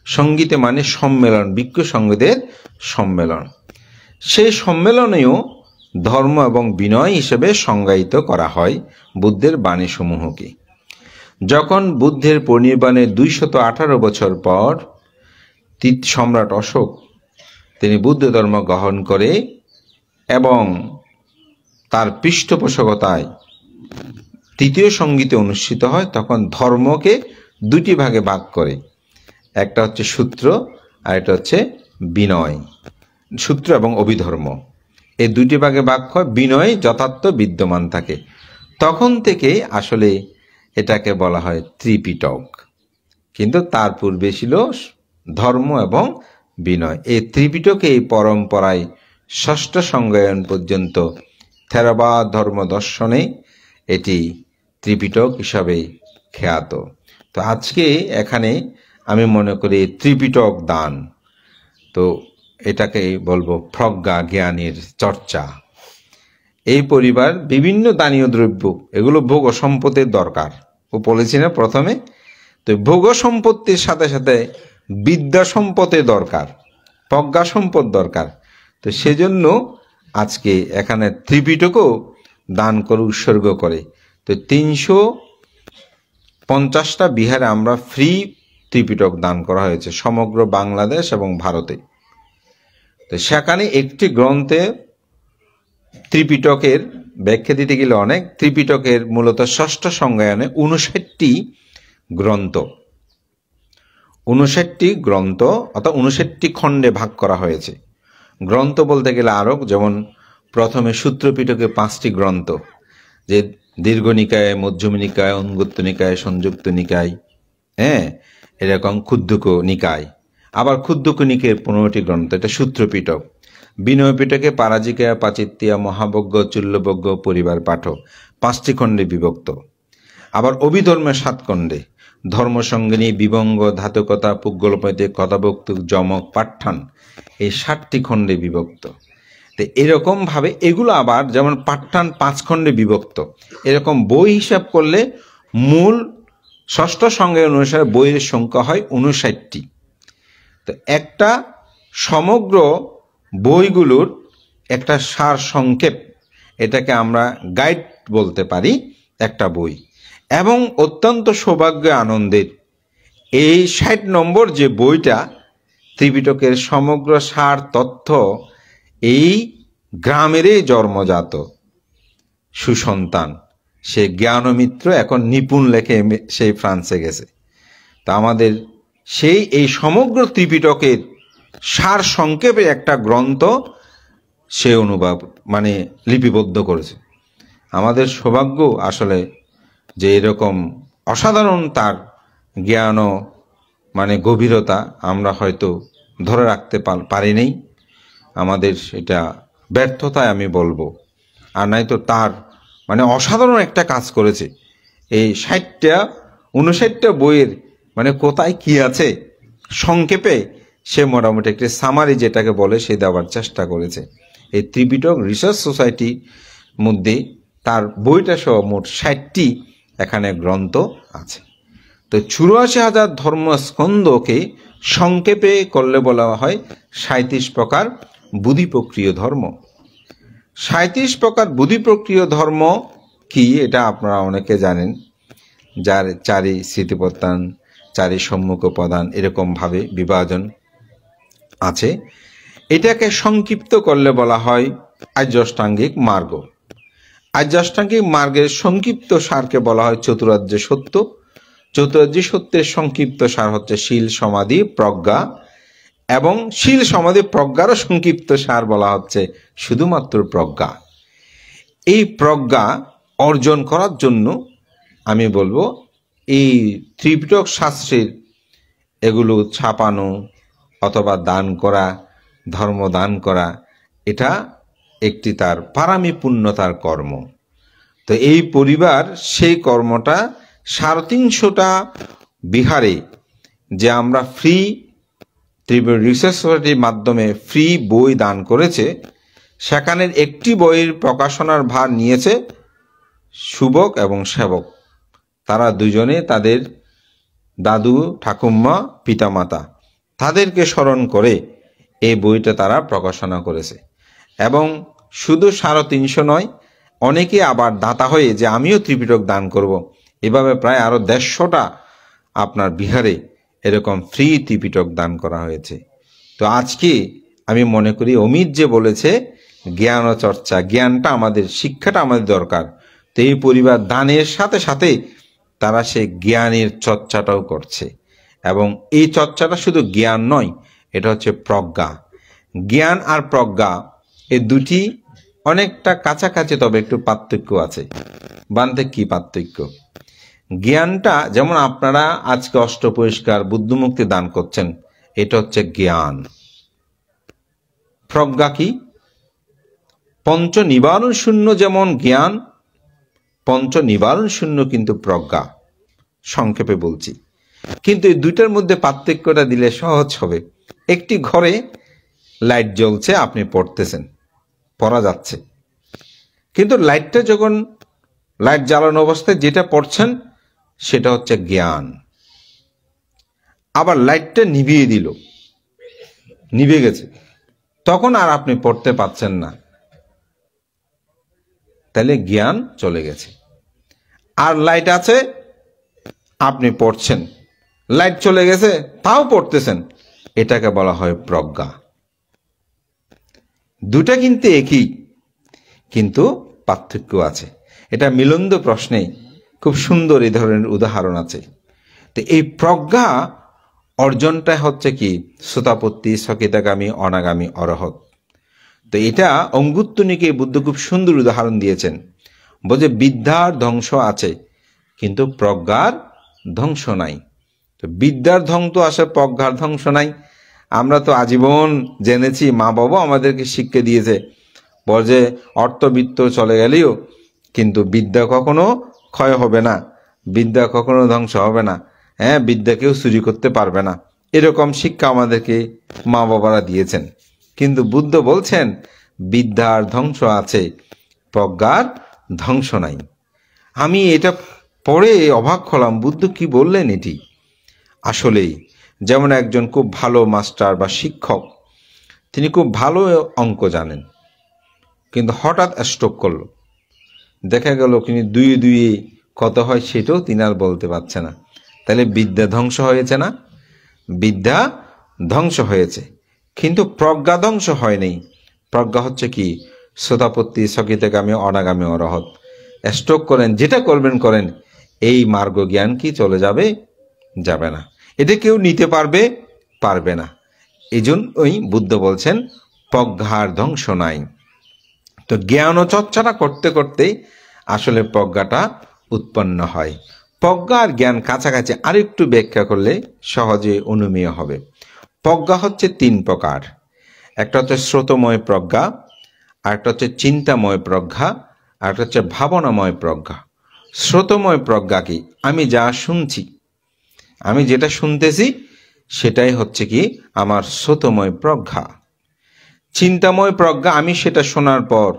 সঙ্গীতে মানে সম্মেলন, ভিক্ষু সংঘদের সম্মেলন। সেই সম্মেলনেও ধর্ম এবং বিনয় হিসেবে সংজ্ঞায়িত করা হয় বুদ্ধের বাণীসমূহকে। যখন বুদ্ধের পরিনির্বাণের 218 বছর পর সম্রাট অশোক তিনি বুদ্ধ ধর্ম গ্রহণ করে এবং তার পৃষ্ঠপোষকতায় তৃতীয় সঙ্গীতে অনুষ্ঠিত হয়, তখন ধর্মকে দুটি ভাগে ভাগ করে। একটা হচ্ছে সূত্র আর একটা হচ্ছে বিনয়, সূত্র এবং অভিধর্ম। এই দুটি ভাগে ভাগ হয়, বিনয় যথার্থ বিদ্যমান থাকে। তখন থেকে আসলে এটাকে বলা হয় ত্রিপিটক, কিন্তু তার পূর্বে ছিল ধর্ম এবং বিনয়। এই ত্রিপিটকে এই পরম্পরায় ষষ্ঠ সংজ্ঞায়ন পর্যন্ত থেরবাদ ধর্ম দর্শনে এটি ত্রিপিটক হিসাবে খ্যাত। তো আজকে এখানে আমি মনে করি ত্রিপিটক দান, তো এটাকে বলবো প্রজ্ঞা জ্ঞানের চর্চা। এই পরিবার বিভিন্ন দানীয় দ্রব্য, এগুলো ভোগ সম্পদের দরকার, ও বলেছি না প্রথমে। তো ভোগ সম্পত্তির সাথে সাথে বিদ্যা সম্পদের দরকার, প্রজ্ঞা সম্পদ দরকার। তো সেজন্য আজকে এখানে ত্রিপিটকও দান করে উৎসর্গ করে। তো 350টা বিহারে আমরা ফ্রি ত্রিপিটক দান করা হয়েছে সমগ্র বাংলাদেশ এবং ভারতে। তো সেখানে একটি গ্রন্থে ত্রিপিটকের ব্যাখ্যা দিতে গেলে অনেক, ত্রিপিটকের মূলত ষষ্ঠ সংজ্ঞায়নে 59টি গ্রন্থ, 59টি গ্রন্থ অর্থাৎ 59টি খণ্ডে ভাগ করা হয়েছে। গ্রন্থ বলতে গেলে আরও, যেমন প্রথমে সূত্রপিটকে 5টি গ্রন্থ, যে দীর্ঘ নিকায়, মধ্যম নিকায়, অঙ্গুত্র নিকায়, সংযুক্ত নিকায়, এরকম ক্ষুদ্রক নিকায়। আবার ক্ষুদ্রক নিকায়ের 15টি গ্রন্থ, এটা সূত্রপিটক। বিনয় পিটকে পারাজিকা, পাচিত্যা, মহাবজ্ঞ, চুল্লবজ্ঞ, পরিবার পাঠক 5টি খণ্ডে বিভক্ত। আবার অভিধর্মে 7 খণ্ডে, ধর্মসঙ্গিনী, বিভঙ্গ, ধাতুকতা, পুগ্গলপৈতে, কথাবক্তু, যমক, পাঠ্যান, এই 7টি খণ্ডে বিভক্ত। তো এরকমভাবে এগুলো আবার যেমন পাঠ্যান 5 খণ্ডে বিভক্ত, এরকম বই হিসাব করলে মূল ষষ্ঠ সংজ্ঞা অনুসারে বইয়ের সংখ্যা হয় 59টি। তো একটা সমগ্র বইগুলোর একটা সার সংক্ষেপ, এটাকে আমরা গাইড বলতে পারি একটা বই। এবং অত্যন্ত সৌভাগ্য আনন্দের এই 60 নম্বর যে বইটা, ত্রিপিটকের সমগ্র সার তথ্য এই গ্রামেরই জন্মজাত সুসন্তান, সে জ্ঞানমিত্র এখন নিপুণ লেখে সেই ফ্রান্সে গেছে। তা আমাদের সেই এই সমগ্র ত্রিপিটকের সার সংক্ষেপে একটা গ্রন্থ সে অনুবাদ মানে লিপিবদ্ধ করেছে। আমাদের সৌভাগ্য আসলে যে এরকম অসাধারণ তার জ্ঞান মানে গভীরতা আমরা হয়তো ধরে রাখতে পারিনি, আমাদের এটা ব্যর্থতায় আমি বলবো। আর নাই তো তার মানে অসাধারণ একটা কাজ করেছে। এই 59টা বইয়ের মানে কোথায় কি আছে সংক্ষেপে সে মোটামুটি একটি সামারি যেটাকে বলে সে দেওয়ার চেষ্টা করেছে। এই ত্রিপিটক রিসার্চ সোসাইটির মধ্যে তার বইটা সহ মোট 60টি এখানে গ্রন্থ আছে। তো 84,000 ধর্মস্কন্ধকে সংক্ষেপে করলে বলা হয় 37 প্রকার বুদ্ধিপ্রক্রিয় ধর্ম। 37 প্রকার বুদ্ধিপ্রক্রিয় ধর্ম কি এটা আপনারা অনেকে জানেন, যার 4 স্মৃতিপ্রধান, 4 সম্মুখ প্রধান, এরকমভাবে বিভাজন আছে। এটাকে সংক্ষিপ্ত করলে বলা হয় আর্যাষ্টাঙ্গিক মার্গ। আর্যাষ্টাঙ্গিক মার্গের সংক্ষিপ্ত সারকে বলা হয় চতুরার্য সত্য। চতুরার্য সত্যের সংক্ষিপ্ত সার হচ্ছে শীল, সমাধি, প্রজ্ঞা, এবং শীল, সমাধি, প্রজ্ঞারও সংক্ষিপ্ত সার বলা হচ্ছে শুধুমাত্র প্রজ্ঞা। এই প্রজ্ঞা অর্জন করার জন্য আমি বলবো এই ত্রিপিটক শাস্ত্রের এগুলো ছাপানো অথবা দান করা, ধর্ম দান করা, এটা একটি তার পারামিপূর্ণতার কর্ম। তো এই পরিবার সেই কর্মটা 350টা বিহারে যে আমরা ফ্রি ত্রিপুরা রিসার্চ সোসাইটির মাধ্যমে ফ্রি বই দান করেছে, সেখানের একটি বইয়ের প্রকাশনার ভার নিয়েছে সুবক এবং সেবক, তারা দুজনে তাদের দাদু, ঠাকুমা, পিতামাতা তাদেরকে স্মরণ করে এই বইটা তারা প্রকাশনা করেছে। এবং শুধু 350 নয়, অনেকে আবার দাতা হয়ে যে আমিও ত্রিপিটক দান করব, এভাবে প্রায় আরো 150টা আপনার বিহারে এরকম ফ্রি ত্রিপিটক দান করা হয়েছে। তো আজকে আমি মনে করি অমিত যে বলেছে জ্ঞান ও চর্চা, জ্ঞানটা আমাদের, শিক্ষাটা আমাদের দরকার। তো এই পরিবার দানের সাথে সাথে তারা সেই জ্ঞানের চর্চাটাও করছে। এবং এই চর্চাটা শুধু জ্ঞান নয়, এটা হচ্ছে প্রজ্ঞা। জ্ঞান আর প্রজ্ঞা এই দুটি অনেকটা কাছাকাছি, তবে একটু পার্থক্য আছে। বানতে কি পার্থক্য? জ্ঞানটা যেমন আপনারা আজকে অষ্টপরিষ্কার বুদ্ধমুক্তি দান করছেন, এটা হচ্ছে জ্ঞান। প্রজ্ঞা কি? পঞ্চ নিবারণ শূন্য যেমন জ্ঞান, পঞ্চ নিবারণ শূন্য কিন্তু প্রজ্ঞা, সংক্ষেপে বলছি। কিন্তু এই দুইটার মধ্যে পার্থক্যটা দিলে সহজ হবে। একটি ঘরে লাইট জ্বলছে, আপনি পড়তেছেন, পড়া যাচ্ছে, কিন্তু লাইটটা যখন লাইট জ্বালানো অবস্থায় যেটা পড়ছেন সেটা হচ্ছে জ্ঞান। আবার লাইটটা নিভিয়ে দিল, নিভে গেছে, তখন আর আপনি পড়তে পারছেন না, তাহলে জ্ঞান চলে গেছে। আর লাইট আছে, আপনি পড়ছেন, লাইট চলে গেছে, তাও পড়তেছেন, এটাকে বলা হয় প্রজ্ঞা। দুটা কিন্তু একই, কিন্তু পার্থক্য আছে। এটা মিলন্দ প্রশ্নে খুব সুন্দর এই ধরনের উদাহরণ আছে। তো এই প্রজ্ঞা অর্জনটা হচ্ছে কি শ্রোতাপত্তি, সকিতাগামী, অনাগামী, অরহত। তো এটা অঙ্গুত্তনিকে বুদ্ধ খুব সুন্দর উদাহরণ দিয়েছেন। বলছে বিদ্যার ধ্বংস আছে, কিন্তু প্রজ্ঞার ধ্বংস নাই। তো বিদ্যার ধ্বংস আসে, প্রজ্ঞার ধ্বংস নাই। আমরা তো আজীবন জেনেছি, মা বাবা আমাদেরকে শিক্ষা দিয়েছে, বলে অর্থবিত্ত চলে গেলেও কিন্তু বিদ্যা কখনো ক্ষয় হবে না, বিদ্যা কখনো ধ্বংস হবে না, হ্যাঁ, বিদ্যা কেউ চুরি করতে পারবে না, এরকম শিক্ষা আমাদেরকে মা বাবারা দিয়েছেন। কিন্তু বুদ্ধ বলছেন বিদ্যার ধ্বংস আছে, প্রজ্ঞার ধ্বংস নাই। আমি এটা পড়ে অবাক হলাম, বুদ্ধ কি বললেন এটি। আসলেই যেমন একজন খুব ভালো মাস্টার বা শিক্ষক, তিনি খুব ভালো অঙ্ক জানেন, কিন্তু হঠাৎ স্ট্রোক করলো, দেখা গেল তিনি দুই দুই কত হয় সেটাও তিনি আর বলতে পারছে না। তাহলে বিদ্যা ধ্বংস হয়েছে না? বিদ্যা ধ্বংস হয়েছে, কিন্তু প্রজ্ঞা ধ্বংস হয়নি। প্রজ্ঞা হচ্ছে কি শ্রোতাপত্তি, সকিতাগামী, অনাগামী, অরহত। স্ট্রোক করেন, যেটা করবেন করেন, এই মার্গ জ্ঞান কি চলে যাবে? যাবে না। এটা কেউ নিতে পারবে? পারবে না। এই জন্যই বুদ্ধ বলছেন প্রজ্ঞার ধ্বংস নাই। তো জ্ঞান ও চর্চাটা করতে করতে আসলে প্রজ্ঞাটা উৎপন্ন হয়। প্রজ্ঞা আর জ্ঞান কাছাকাছি, আরেকটু ব্যাখ্যা করলে সহজে অনুমেয় হবে। প্রজ্ঞা হচ্ছে 3 প্রকার। একটা হচ্ছে স্রোতময় প্রজ্ঞা, আরেকটা হচ্ছে চিন্তাময় প্রজ্ঞা, আরেকটা হচ্ছে ভাবনাময় প্রজ্ঞা। স্রোতময় প্রজ্ঞা কি? আমি যা শুনছি, আমি যেটা শুনতেছি সেটাই হচ্ছে কি আমার স্রোতময় প্রজ্ঞা। চিন্তাময় প্রজ্ঞা, আমি সেটা শোনার পর,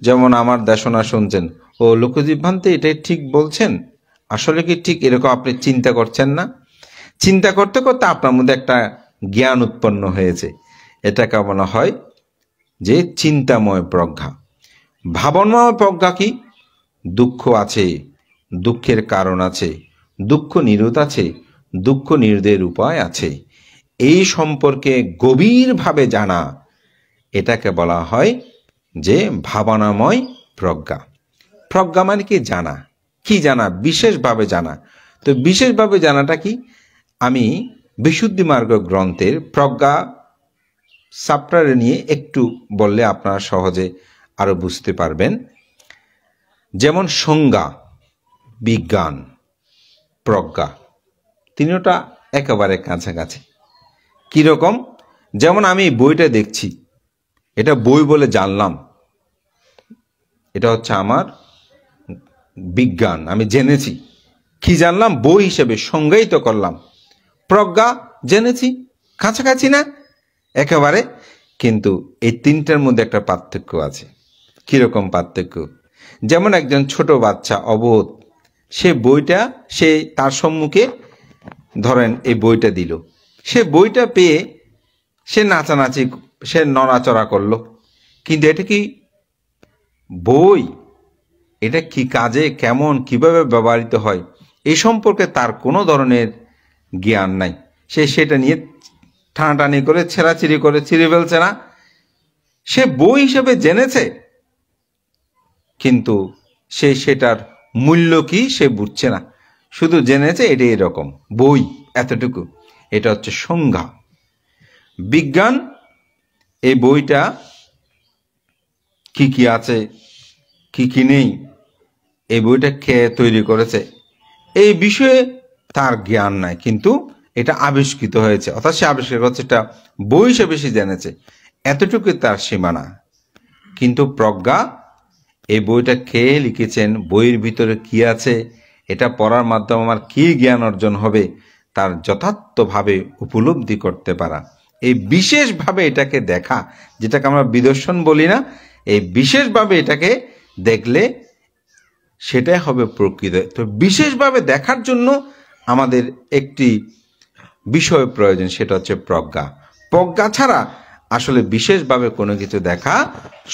যেমন আমার দেশনা শুনছেন, ও লোকজীব ভান্তে এটাই ঠিক বলছেন, আসলে কি ঠিক এরকম আপনি চিন্তা করছেন না? চিন্তা করতে করতে আপনার মধ্যে একটা জ্ঞান উৎপন্ন হয়েছে, এটাকে বলা হয় যে চিন্তাময় প্রজ্ঞা। ভাবনাময় প্রজ্ঞা কি? দুঃখ আছে, দুঃখের কারণ আছে, দুঃখ নিরোধ আছে, দুঃখ নিরোধের উপায় আছে, এই সম্পর্কে গভীরভাবে জানা, এটাকে বলা হয় যে ভাবনাময় প্রজ্ঞা। প্রজ্ঞা মানে কি? জানা। কি জানা? বিশেষভাবে জানা। তো বিশেষভাবে জানাটা কি? আমি বিশুদ্ধি মার্গ গ্রন্থের প্রজ্ঞা চ্যাপ্টারে নিয়ে একটু বললে আপনারা সহজে আরো বুঝতে পারবেন। যেমন সংজ্ঞা, বিজ্ঞান, প্রজ্ঞা, তিনটা একেবারে কাছাকাছি। কিরকম? যেমন আমি বইটা দেখছি, এটা বই বলে জানলাম, এটা হচ্ছে আমার বিজ্ঞান, আমি জেনেছি। কি জানলাম? বই হিসেবে সংজ্ঞায়িত করলাম। প্রজ্ঞা, জেনেছি, কাছাকাছি না একেবারে, কিন্তু এই তিনটার মধ্যে একটা পার্থক্য আছে। কিরকম পার্থক্য? যেমন একজন ছোট বাচ্চা, অবোধ, সে বইটা সে তার সম্মুখে ধরেন এই বইটা দিল, সে বইটা পেয়ে সে নাচানাচি, সে নড়াচড়া করলো, কিন্তু এটা কি বই? এটা কি কাজে, কেমন, কিভাবে ব্যবহৃত হয় এই সম্পর্কে তার কোনো ধরনের জ্ঞান নাই। সে সেটা নিয়ে টানাটানি করে ছেঁড়াছিড়ি করে ছিঁড়ে ফেলছে না, সে বই হিসেবে জেনেছে, কিন্তু সে সেটার মূল্য কি সে বুঝছে না, শুধু জেনেছে এটা এরকম বই, এতটুকু। এটা হচ্ছে সংজ্ঞা। বিজ্ঞান এই বইটা কি কি আছে কি কি নেই, এই বইটা কে তৈরি করেছে এই বিষয়ে তার জ্ঞান নাই, কিন্তু এটা আবিষ্কৃত হয়েছে, অর্থাৎ সে আবিষ্কার করছে, এটা বই হিসেবে সে জেনেছে, এতটুকু তার সীমানা। কিন্তু প্রজ্ঞা, এই বইটা কে লিখেছেন, বইয়ের ভিতরে কি আছে, এটা পড়ার মাধ্যমে আমার কি জ্ঞান অর্জন হবে, তার যথার্থভাবে উপলব্ধি করতে পারা, এই বিশেষভাবে এটাকে দেখা, যেটাকে আমরা বিদর্শন বলি না, এই বিশেষভাবে এটাকে দেখলে সেটাই হবে প্রকৃত। তো বিশেষভাবে দেখার জন্য আমাদের একটি বিষয় প্রয়োজন, সেটা হচ্ছে প্রজ্ঞা। প্রজ্ঞা ছাড়া আসলে বিশেষভাবে কোনো কিছু দেখা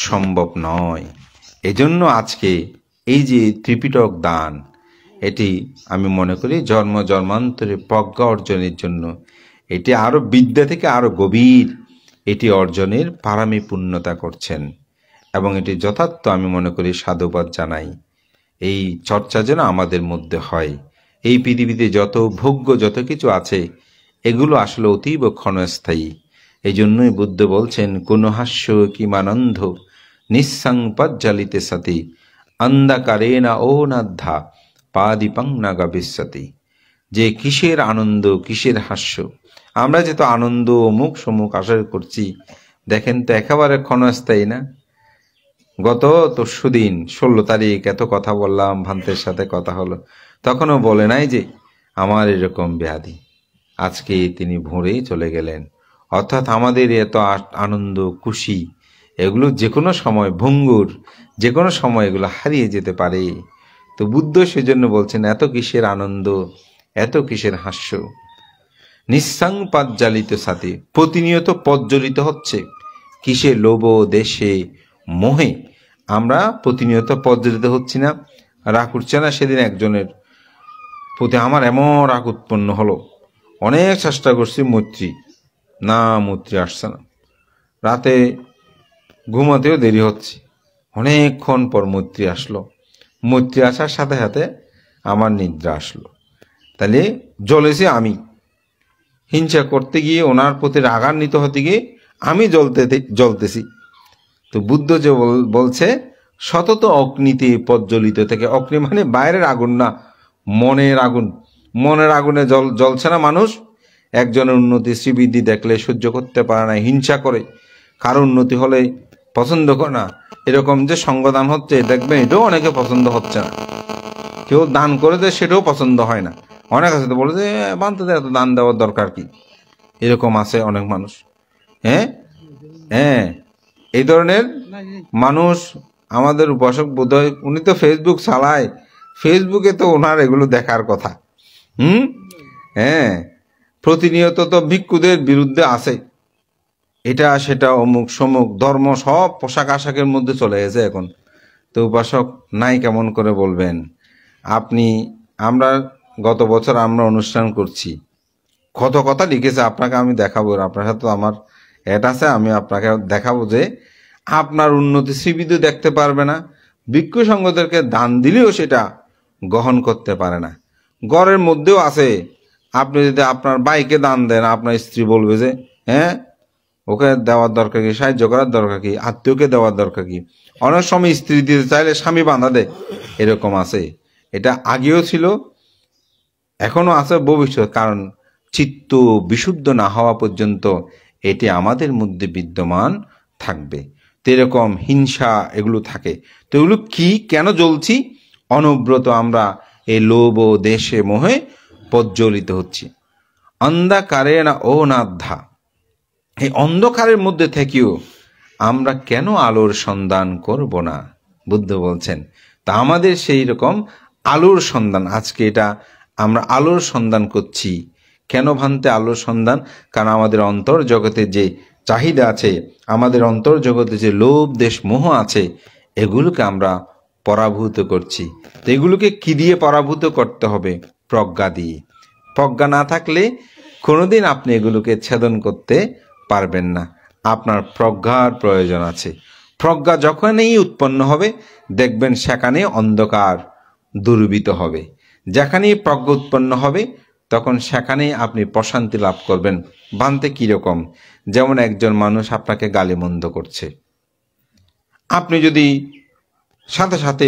সম্ভব নয়। এজন্য আজকে এই যে ত্রিপিটক দান, এটি আমি মনে করি জন্ম জন্মান্তরে প্রজ্ঞা অর্জনের জন্য, এটি আরো বিদ্যা থেকে আরো গভীর এটি অর্জনের পারামি পূর্ণতা করছেন, এবং এটি যথার্থ আমি মনে করি সাধুবাদ জানাই। এই চর্চা যেন আমাদের মধ্যে হয়। এই পৃথিবীতে যত ভোগ্য যত কিছু আছে এগুলো আসলে অতীব ক্ষণস্থায়ী। এই জন্যই বুদ্ধ বলছেন, কোন হাস্য কিমানন্ধ নিঃসংপজ্জালিতে সতি অন্ধকারেনা ও নাদ্ধা পাদিপং না গবিষ্যতি। যে কিসের আনন্দ কিসের হাস্য, আমরা যে তো আনন্দ অমুক সমুক আশা করছি, দেখেন তো একেবারে ক্ষণস্থায়ী না। গত পরশুদিন 16 তারিখ এত কথা বললাম, ভান্তের সাথে কথা হলো, তখনও বলে নাই যে আমার এরকম ব্যাধি, আজকে তিনি ভোরেই চলে গেলেন। অর্থাৎ আমাদের এত আনন্দ খুশি এগুলো যে কোনো সময় ভঙ্গুর, যে কোনো সময় এগুলো হারিয়ে যেতে পারে। তো বুদ্ধ সেজন্য বলছেন, এত কিসের আনন্দ এত কিসের হাস্য। নিঃসংপজ্জালিত সাথে প্রতিনিয়ত প্রজ্বলিত হচ্ছে, কিসে লোভ দেশে মোহে আমরা প্রতিনিয়ত প্রজ্বলিত হচ্ছি না, রাগ উঠছে না। সেদিন একজনের প্রতি আমার এমন রাগ উৎপন্ন হলো, অনেক চেষ্টা করছি মৈত্রী, না মৈত্রী আসছে না, রাতে ঘুমাতেও দেরি হচ্ছে, অনেকক্ষণ পর মৈত্রী আসলো। মৈত্রী আসার সাথে সাথে আমার নিদ্রা আসলো। তাহলে জ্বলেছি আমি, হিংসা করতে গিয়ে ওনার প্রতি রাগান্বিত হতে গিয়ে আমি জ্বলতেছি। তো বুদ্ধ যে বলছে, সতত অগ্নিতে প্রজ্বলিত থেকে, অগ্নি মানে বাইরের আগুন না, মনের আগুন। মনের আগুনে জ্বলছে না মানুষ। একজনের উন্নতি শ্রীবৃদ্ধি দেখলে সহ্য করতে পারে না, হিংসা করে, কারো উন্নতি হলে পছন্দ করে না। এরকম যে সঙ্গদান হচ্ছে দেখবেন, এটাও অনেকে পছন্দ হচ্ছে না। কেউ দান করে দেয় সেটাও পছন্দ হয় না। অনেক আছে তো বলে যে বান্ধবদের এত দান দেওয়ার দরকার কি, এরকম আছে অনেক মানুষ। হ্যাঁ হ্যাঁ, এই ধরনের মানুষ আমাদের উপাসক বোধহয়, উনি তো ফেসবুক চালায়, ফেসবুকে তো ওনার এগুলো দেখার কথা। হ্যাঁ, প্রতিনিয়ত তো ভিক্ষুদের বিরুদ্ধে আছে, এটা সেটা অমুক সমুক ধর্ম সব পোশাক আশাকের মধ্যে চলে গেছে এখন। তো উপাসক নাই কেমন করে বলবেন আপনি? আমরা গত বছর আমরা অনুষ্ঠান করছি, কত কথা লিখেছে, আপনাকে আমি দেখাবো, আপনার সাথে আমার এটা আছে, আমি আপনাকে দেখাবো যে আপনার উন্নতি শ্রীবিদু দেখতে পারবে না, ভিক্ষু সঙ্গদেরকে দান দিলেও সেটা গ্রহণ করতে পারে না। ঘরের মধ্যেও আছে, আপনি যদি আপনার বাইকে দান দেন, আপনার স্ত্রী বলবে যে হ্যাঁ ওকে দেওয়ার দরকার কি, সাহায্য করার দরকার কি, আত্মীয়কে দেওয়ার দরকার কি। অনেক সময় স্ত্রী দিতে চাইলে স্বামী বাধা দেয়, এরকম আছে। এটা আগেও ছিল, এখনো আছে, ভবিষ্যৎ, কারণ চিত্ত বিশুদ্ধ না হওয়া পর্যন্ত এটি আমাদের মধ্যে বিদ্যমান থাকবে। তো এরকম হিংসা এগুলো থাকে। তো এগুলো কি, কেন জ্বলছি? অনব্রত আমরা এই লোভ ও দেশে মোহে প্রজ্বলিত হচ্ছি। অন্ধকারে না ও নাদ্ধা, এই অন্ধকারের মধ্যে থেকেও আমরা কেন আলোর সন্ধান করব না? বুদ্ধ বলছেন, তা আমাদের সেই রকম আলোর সন্ধান। আজকে এটা আমরা আলোর সন্ধান করছি। কেন ভান্তে আলোর সন্ধান? কারণ আমাদের অন্তর জগতে যে চাহিদা আছে, আমাদের অন্তর জগতে যে লোভ দেশ মোহ আছে, এগুলোকে আমরা পরাভূত করছি। তো এগুলোকে কি দিয়ে পরাভূত করতে হবে? প্রজ্ঞা দিয়ে। প্রজ্ঞা না থাকলে কোনোদিন আপনি এগুলোকে ছেদন করতে পারবেন না। আপনার প্রজ্ঞার প্রয়োজন আছে। প্রজ্ঞা যখনই উৎপন্ন হবে দেখবেন সেখানে অন্ধকার দূরীভূত হবে। যেখানেই প্রজ্ঞা উৎপন্ন হবে তখন সেখানেই আপনি প্রশান্তি লাভ করবেন। ভান্তে কীরকম? যেমন একজন মানুষ আপনাকে গালিমন্দ করছে, আপনি যদি সাথে সাথে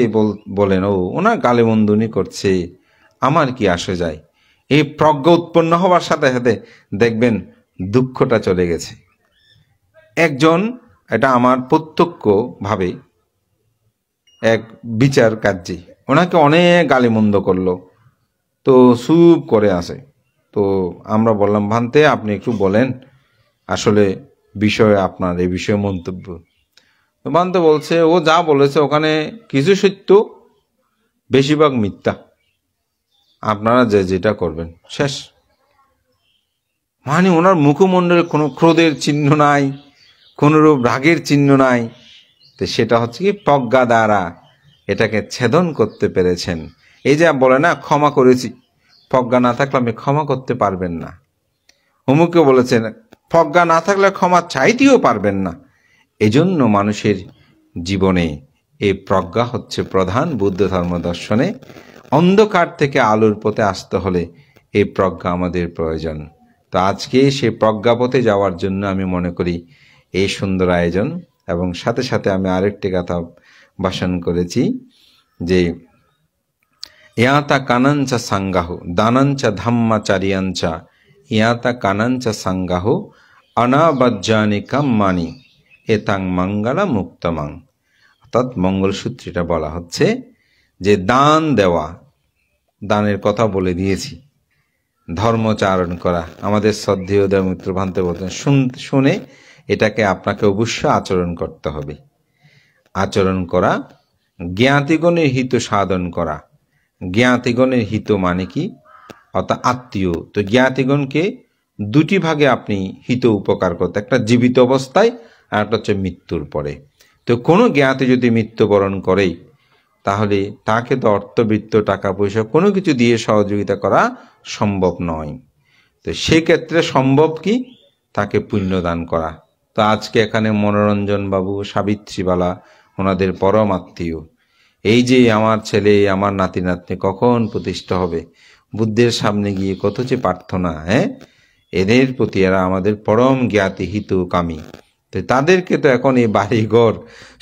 বলেন, ও ওনার গালিমন্দুনি করছে, আমার কি আসে যায়, এই প্রজ্ঞা উৎপন্ন হওয়ার সাথে সাথে দেখবেন দুঃখটা চলে গেছে। একজন, এটা আমার প্রত্যক্ষভাবে এক বিচার কার্যে, ওনাকে অনেক গালিমন্দ করলো, তো চুপ করে আসে। তো আমরা বললাম, ভান্তে আপনি একটু বলেন আসলে বিষয়ে আপনার এই বিষয়ে মন্তব্য। তো ভান্তে বলছে, ও যা বলেছে ওখানে কিছু সত্য, বেশিরভাগ মিথ্যা, আপনারা যে যেটা করবেন শেষ। মানে ওনার মুখমণ্ডলে কোনো ক্রোধের চিহ্ন নাই, কোনোরূপ রাগের চিহ্ন নাই। তো সেটা হচ্ছে কি, প্রজ্ঞা দ্বারা এটাকে ছেদন করতে পেরেছেন। এই যে বলে না, ক্ষমা করেছি, প্রজ্ঞা না থাকলে আপনি ক্ষমা করতে পারবেন না। অমুকে বলেছেন, প্রজ্ঞা না থাকলে ক্ষমা চাইতেও পারবেন না। এজন্য মানুষের জীবনে এই প্রজ্ঞা হচ্ছে প্রধান। বুদ্ধ ধর্ম দর্শনে অন্ধকার থেকে আলোর পথে আসতে হলে এই প্রজ্ঞা আমাদের প্রয়োজন। তো আজকে সেই প্রজ্ঞাপথে যাওয়ার জন্য আমি মনে করি এই সুন্দর আয়োজন। এবং সাথে সাথে আমি আরেকটি কথা ভাষণ করেছি যে ইয়াতা কানাঞ্চা সাঙ্গাহ দানাঞ্চা ধাম্মাচারিয়াঞ্চা ইয়াতা কানাঞ্চা সাঙ্গাহ অনাবাজ্যানি কাম্মানি এতাং মঙ্গলা মুক্তমাং। অর্থাৎ মঙ্গলসূত্রটা বলা হচ্ছে যে দান দেওয়া, দানের কথা বলে দিয়েছি, ধর্মচারণ করা, আমাদের শ্রদ্ধেয় দেবমিত্র ভান্তে বলতেন, শুনে এটাকে আপনাকে অবশ্যই আচরণ করতে হবে। আচরণ করা, জ্ঞাতিগণের হিত সাধন করা। জ্ঞাতিগণের হিত মানে কি? অর্থাৎ আত্মীয়। তো জ্ঞাতিগণকে দুটি ভাগে আপনি হিত উপকার করতে, একটা জীবিত অবস্থায় আর একটা হচ্ছে মৃত্যুর পরে। তো কোনো জ্ঞাতি যদি মৃত্যুবরণ করে তাহলে তাকে তো অর্থবিত্ত, টাকা পয়সা কোনো কিছু দিয়ে সহযোগিতা করা সম্ভব নয়। তো সেক্ষেত্রে সম্ভব কি? তাকে পুণ্যদান করা। তো আজকে এখানে মনোরঞ্জন বাবু, সাবিত্রীবালা, ওনাদের পরম আত্মীয়, এই যে আমার ছেলে, আমার নাতি নাতনি কখন প্রতিষ্ঠা হবে, বুদ্ধের সামনে গিয়ে কত যে প্রার্থনা, এদের প্রতি এরা আমাদের পরম জ্ঞাতি হিতকামী। তো তাদেরকে তো এখন এই বাড়িঘর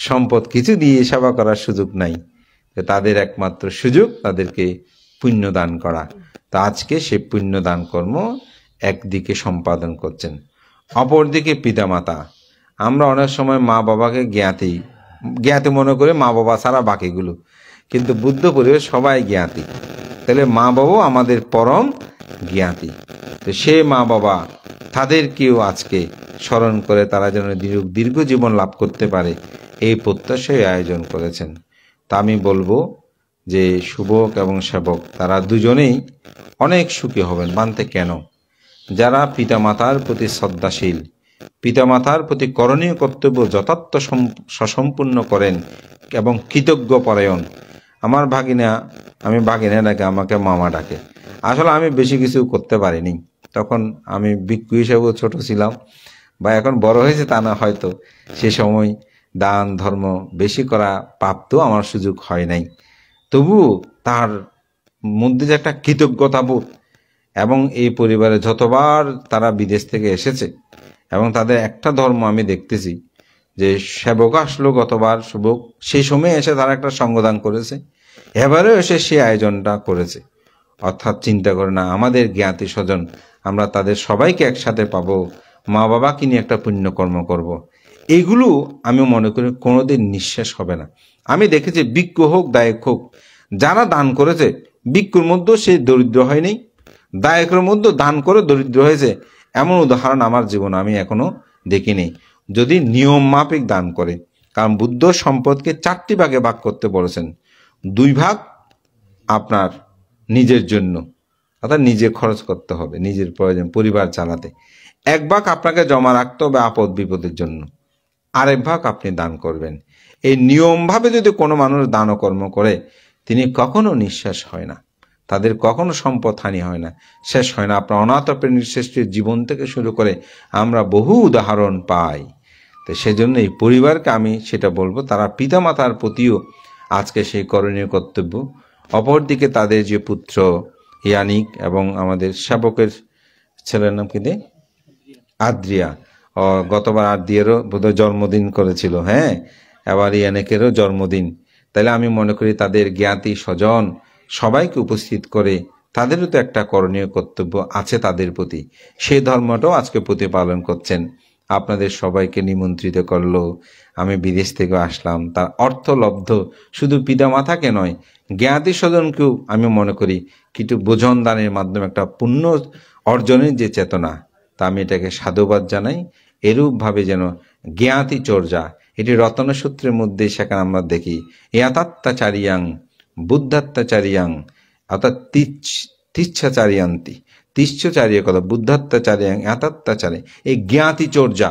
সম্পদ কিছু দিয়ে সেবা করার সুযোগ নাই। তো তাদের একমাত্র সুযোগ তাদেরকে পুণ্যদান করা। তো আজকে সে পুণ্যদান কর্ম একদিকে সম্পাদন করছেন। অপরদিকে পিতামাতা, আমরা অনেক সময় মা বাবাকে জ্ঞাতি মনে করে মা বাবা ছাড়া বাকিগুলো, কিন্তু বুদ্ধ পরিবেশ সবাই জ্ঞাতি। তাহলে মা বাবাও আমাদের পরম জ্ঞাতি। তো সে মা বাবা, তাদেরকেও আজকে স্মরণ করে তারা যেন দীর্ঘ জীবন লাভ করতে পারে, এই প্রত্যাশাই আয়োজন করেছেন। তা আমি বলবো যে শুভক এবং সেবক তারা দুজনেই অনেক সুখী হবেন। মানতে কেন? যারা পিতামাতার প্রতি শ্রদ্ধাশীল, পিতামাতার প্রতি করণীয় কর্তব্য যথার্থ সসম্পূর্ণ করেন এবং কৃতজ্ঞ পরায়ণ। আমার ভাগিনা, আমি ভাগিনা ডাকে, আমাকে মামা ডাকে। আসলে আমি বেশি কিছু করতে পারিনি, তখন আমি ভিক্ষু হিসেবেও ছোট ছিলাম, বা এখন বড় হয়েছে তা না, হয়তো সে সময় দান ধর্ম বেশি করা প্রাপ্ত আমার সুযোগ হয় নাই। তবু তার মধ্যে যে একটা কৃতজ্ঞতা বোধ, এবং এই পরিবারে যতবার তারা বিদেশ থেকে এসেছে এবং তাদের একটা ধর্ম আমি দেখতেছি যে সেবক আসলো, গতবার সেবক সেই সময় এসে তারা একটা সঙ্গদান করেছে, এবারেও এসে সে আয়োজনটা করেছে। অর্থাৎ চিন্তা করে না, আমাদের জ্ঞাতি স্বজন আমরা তাদের সবাইকে একসাথে পাবো, মা বাবাকে নিয়ে একটা পুণ্যকর্ম করব। এগুলো আমি মনে করি কোনোদিন নিঃশেষ হবে না। আমি দেখেছি ভিক্ষু হোক দায়ক হোক, যারা দান করেছে ভিক্ষুর মধ্যেও সে দরিদ্র হয়নি, দায়কের মধ্যে দান করে দরিদ্র হয়েছে, এমন উদাহরণ আমার জীবনে আমি এখনো দেখিনি, যদি নিয়ম মাফিক দান করে। কারণ বুদ্ধ সম্পদকে 4টি ভাগে ভাগ করতে বলেছেন, 2 ভাগ আপনার নিজের জন্য, অর্থাৎ নিজে খরচ করতে হবে নিজের প্রয়োজন, পরিবার চালাতে। 1 ভাগ আপনাকে জমা রাখতে হবে আপদ বিপদের জন্য, আরেক ভাগ আপনি দান করবেন। এই নিয়মভাবে যদি কোনো মানুষ দান ও কর্ম করে, তিনি কখনো নিঃশ্বাস হয় না, তাদের কখনো সম্পদ হানি হয় না, শেষ হয় না। আপনার অনাথ প্রেণীর শ্রেষ্ঠীর জীবন থেকে শুরু করে আমরা বহু উদাহরণ পাই। তো সেজন্য এই পরিবারকে আমি সেটা বলবো, তারা পিতামাতার প্রতিও আজকে সেই করণীয় কর্তব্য। অপরদিকে তাদের যে পুত্র ইয়ানিক এবং আমাদের সেবকের ছেলের নাম কি দিয়ে, আদ্রিয়া, গতবার আদ্রিয়ারও বোধহয় জন্মদিন করেছিল, হ্যাঁ, এবার ইয়ানিকেরও জন্মদিন। তাহলে আমি মনে করি তাদের জ্ঞাতি স্বজন সবাইকে উপস্থিত করে তাদেরও তো একটা করণীয় কর্তব্য আছে তাদের প্রতি, সেই ধর্মটাও আজকে প্রতিপালন করছেন। আপনাদের সবাইকে নিমন্ত্রিত করলো, আমি বিদেশ থেকে আসলাম, তার অর্থলব্ধ শুধু পিতামাতাকে নয়, জ্ঞাতি স্বজনকেও আমি মনে করি কিন্তু বোঝন দানের মাধ্যমে একটা পুণ্য অর্জনের যে চেতনা, তা আমি এটাকে সাধুবাদ জানাই। এরূপভাবে যেন জ্ঞাতি চর্যা, এটি রতনসূত্রের মধ্যে সেখানে আমরা দেখি, ইয়াতাত্তাচারিয়াং বুদ্ধাত্তাচারিয়াং, অর্থাৎ তিচ্ছাচারিয়ান্তি, তিচ্ছাচারিয় কথা, বুদ্ধাত্তাচারিয়াং ইয়াতাত্তাচারে, এই জ্ঞাতি চর্যা,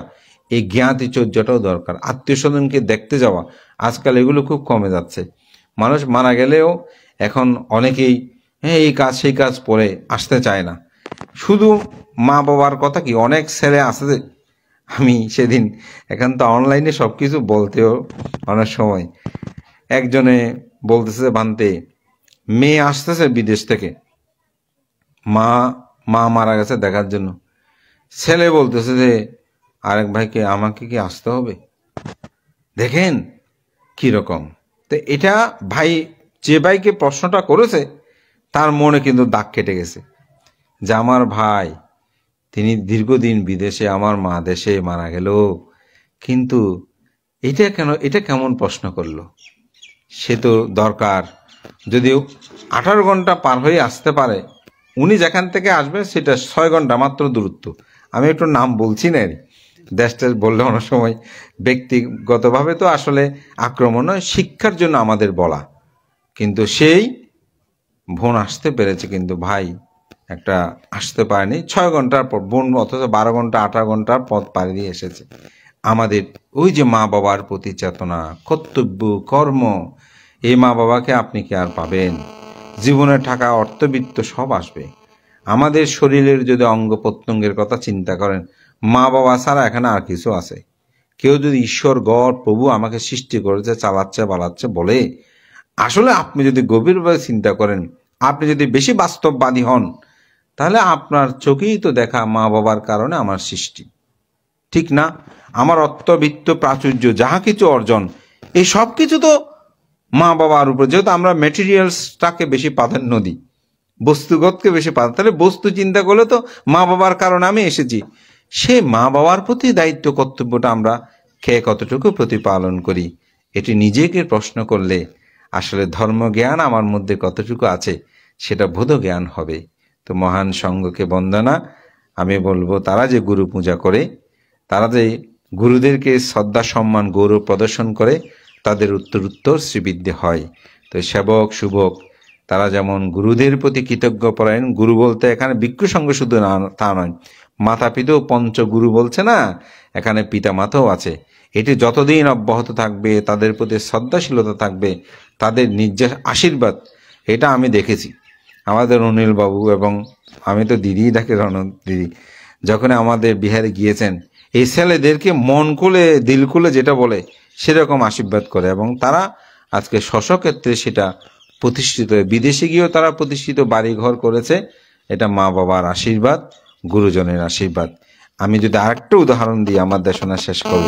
এই জ্ঞাতি চর্যাটাও দরকার। আত্মীয় স্বজনকে দেখতে যাওয়া, আজকাল এগুলো খুব কমে যাচ্ছে। মানুষ মারা গেলেও এখন অনেকেই এই কাজ সেই কাজ পরে আসতে চায় না। শুধু মা বাবার কথা কি, অনেক ছেলে আছে, আমি সেদিন এখন তো অনলাইনে সব কিছু বলতেও অনেক সময়, একজনে বলতেছে ভান্তে মেয়ে আসতেছে বিদেশ থেকে, মা মারা গেছে দেখার জন্য, ছেলে বলতেছে যে আরেক ভাইকে আমাকে কি আসতে হবে। দেখেন কিরকম। তো এটা ভাই, যে ভাইকে প্রশ্নটা করেছে তার মনে কিন্তু দাগ কেটে গেছে যে আমার ভাই, তিনি দীর্ঘদিন বিদেশে, আমার মা দেশে মারা গেল, কিন্তু এটা কেমন প্রশ্ন করলো। সে তো দরকার, যদিও 18 ঘন্টা পার হয়ে আসতে পারে, উনি যেখান থেকে আসবে সেটা 6 ঘন্টা মাত্র দূরত্ব। আমি একটু নাম বলছি না, দেশটা বললে অনেক সময় ব্যক্তিগতভাবে তো আসলে আক্রমণ নয়, শিক্ষার জন্য আমাদের বলা। কিন্তু সেই বোন আসতে পেরেছে, কিন্তু ভাই একটা আসতে পারেনি 6 ঘন্টার পর, বোন অথচ 12 ঘন্টা 18 ঘন্টার পথ পাড়ি দিয়ে এসেছে। আমাদের ওই যে মা বাবার প্রতি চেতনা, কর্তব্য, কর্ম, এই মা বাবাকে আপনি কি আর পাবেন? জীবনে টাকা, অর্থবিত্ত সব আসবে, আমাদের শরীরের যদি অঙ্গ প্রত্যঙ্গের কথা চিন্তা করেন, মা বাবা ছাড়া এখানে আর কিছু আছে? কেউ যদি ঈশ্বর গড প্রভু আমাকে সৃষ্টি করেছে, চালাচ্ছে বালাচ্ছে বলে, আসলে আপনি যদি গভীরভাবে চিন্তা করেন, আপনি যদি বেশি বাস্তববাদী হন, তাহলে আপনার চোখেই তো দেখা মা বাবার কারণে আমার সৃষ্টি, ঠিক না? আমার অর্থবিত্ত প্রাচুর্য যাহা কিছু অর্জন, এই সব কিছু তো মা বাবার উপর, যেহেতু আমরা মেটেরিয়ালসটাকে বেশি প্রাধান্য দিই, বস্তুগতকে বেশি প্রাধান্য, তাহলে বস্তু চিন্তা করলে তো মা বাবার কারণে আমি এসেছি। সে মা বাবার প্রতি দায়িত্ব কর্তব্যটা আমরা কে কতটুকু প্রতিপালন করি, এটি নিজেকে প্রশ্ন করলে আসলে ধর্মজ্ঞান আমার মধ্যে কতটুকু আছে সেটা বোধ জ্ঞান হবে। তো মহান সঙ্ঘকে বন্দনা। আমি বলবো তারা যে গুরু পূজা করে, তারা যে গুরুদেরকে শ্রদ্ধা সম্মান গৌরব প্রদর্শন করে, তাদের উত্তর শ্রীবৃদ্ধি হয়। তো সেবক শুভক তারা যেমন গুরুদের প্রতি কৃতজ্ঞ পরায়ণ, গুরু বলতে এখানে ভিক্ষু সঙ্গ শুধু না, তা নয়, মাতা পিতাও পঞ্চগুরু বলছে না, এখানে পিতা মাতাও আছে। এটি যতদিন অব্যাহত থাকবে, তাদের প্রতি শ্রদ্ধাশীলতা থাকবে, তাদের নির্যাস আশীর্বাদ, এটা আমি দেখেছি। আমাদের অনিল বাবু এবং আমি তো দিদিই ডাকে, রণ দিদি, যখন আমাদের বিহারে গিয়েছেন, এই ছেলেদেরকে মন খুলে দিল খুলে যেটা বলে সেরকম আশীর্বাদ করে, এবং তারা আজকে স্বস্বক্ষেত্রে সেটা প্রতিষ্ঠিত, বিদেশে গিয়েও তারা প্রতিষ্ঠিত বাড়ি ঘর করেছে। এটা মা বাবার আশীর্বাদ, গুরুজনের আশীর্বাদ। আমি যদি আরেকটা উদাহরণ দিই, আমার দেশনা শেষ করব,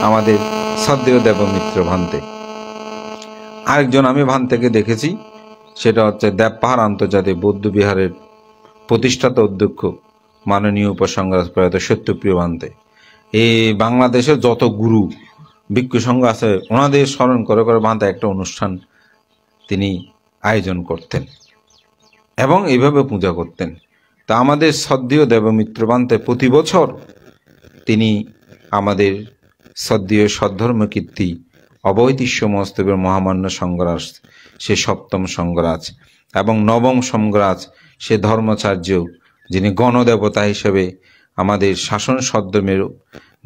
আমাদের শ্রদ্ধেয় দেবমিত্র ভান্তে, আরেকজন আমি ভান্তেকে দেখেছি, সেটা হচ্ছে দেবপাহাড় আন্তর্জাতিক বৌদ্ধ বিহারের প্রতিষ্ঠাতা অধ্যক্ষ মাননীয় উপসংঘরাজ প্রয়াত সত্যপ্রিয় ভান্তে। এই বাংলাদেশের যত গুরু ভিক্ষু সংঘ আছে, ওনাদের স্মরণ করে করে ভান্তে একটা অনুষ্ঠান তিনি আয়োজন করতেন এবং এইভাবে পূজা করতেন। তা আমাদের শ্রদ্ধেয় দেবমিত্র ভান্তে প্রতি বছর তিনি আমাদের শ্রদ্ধেয় সদ্ধর্ম কীর্তি অবৈতিষ্য মস্তবের মহামান্য সংঘরাজ, সে 7ম সংঘরাজ, এবং নবম সম্রাজ সে ধর্মাচার্য, যিনি গণদেবতা হিসেবে আমাদের শাসন সদ্যমের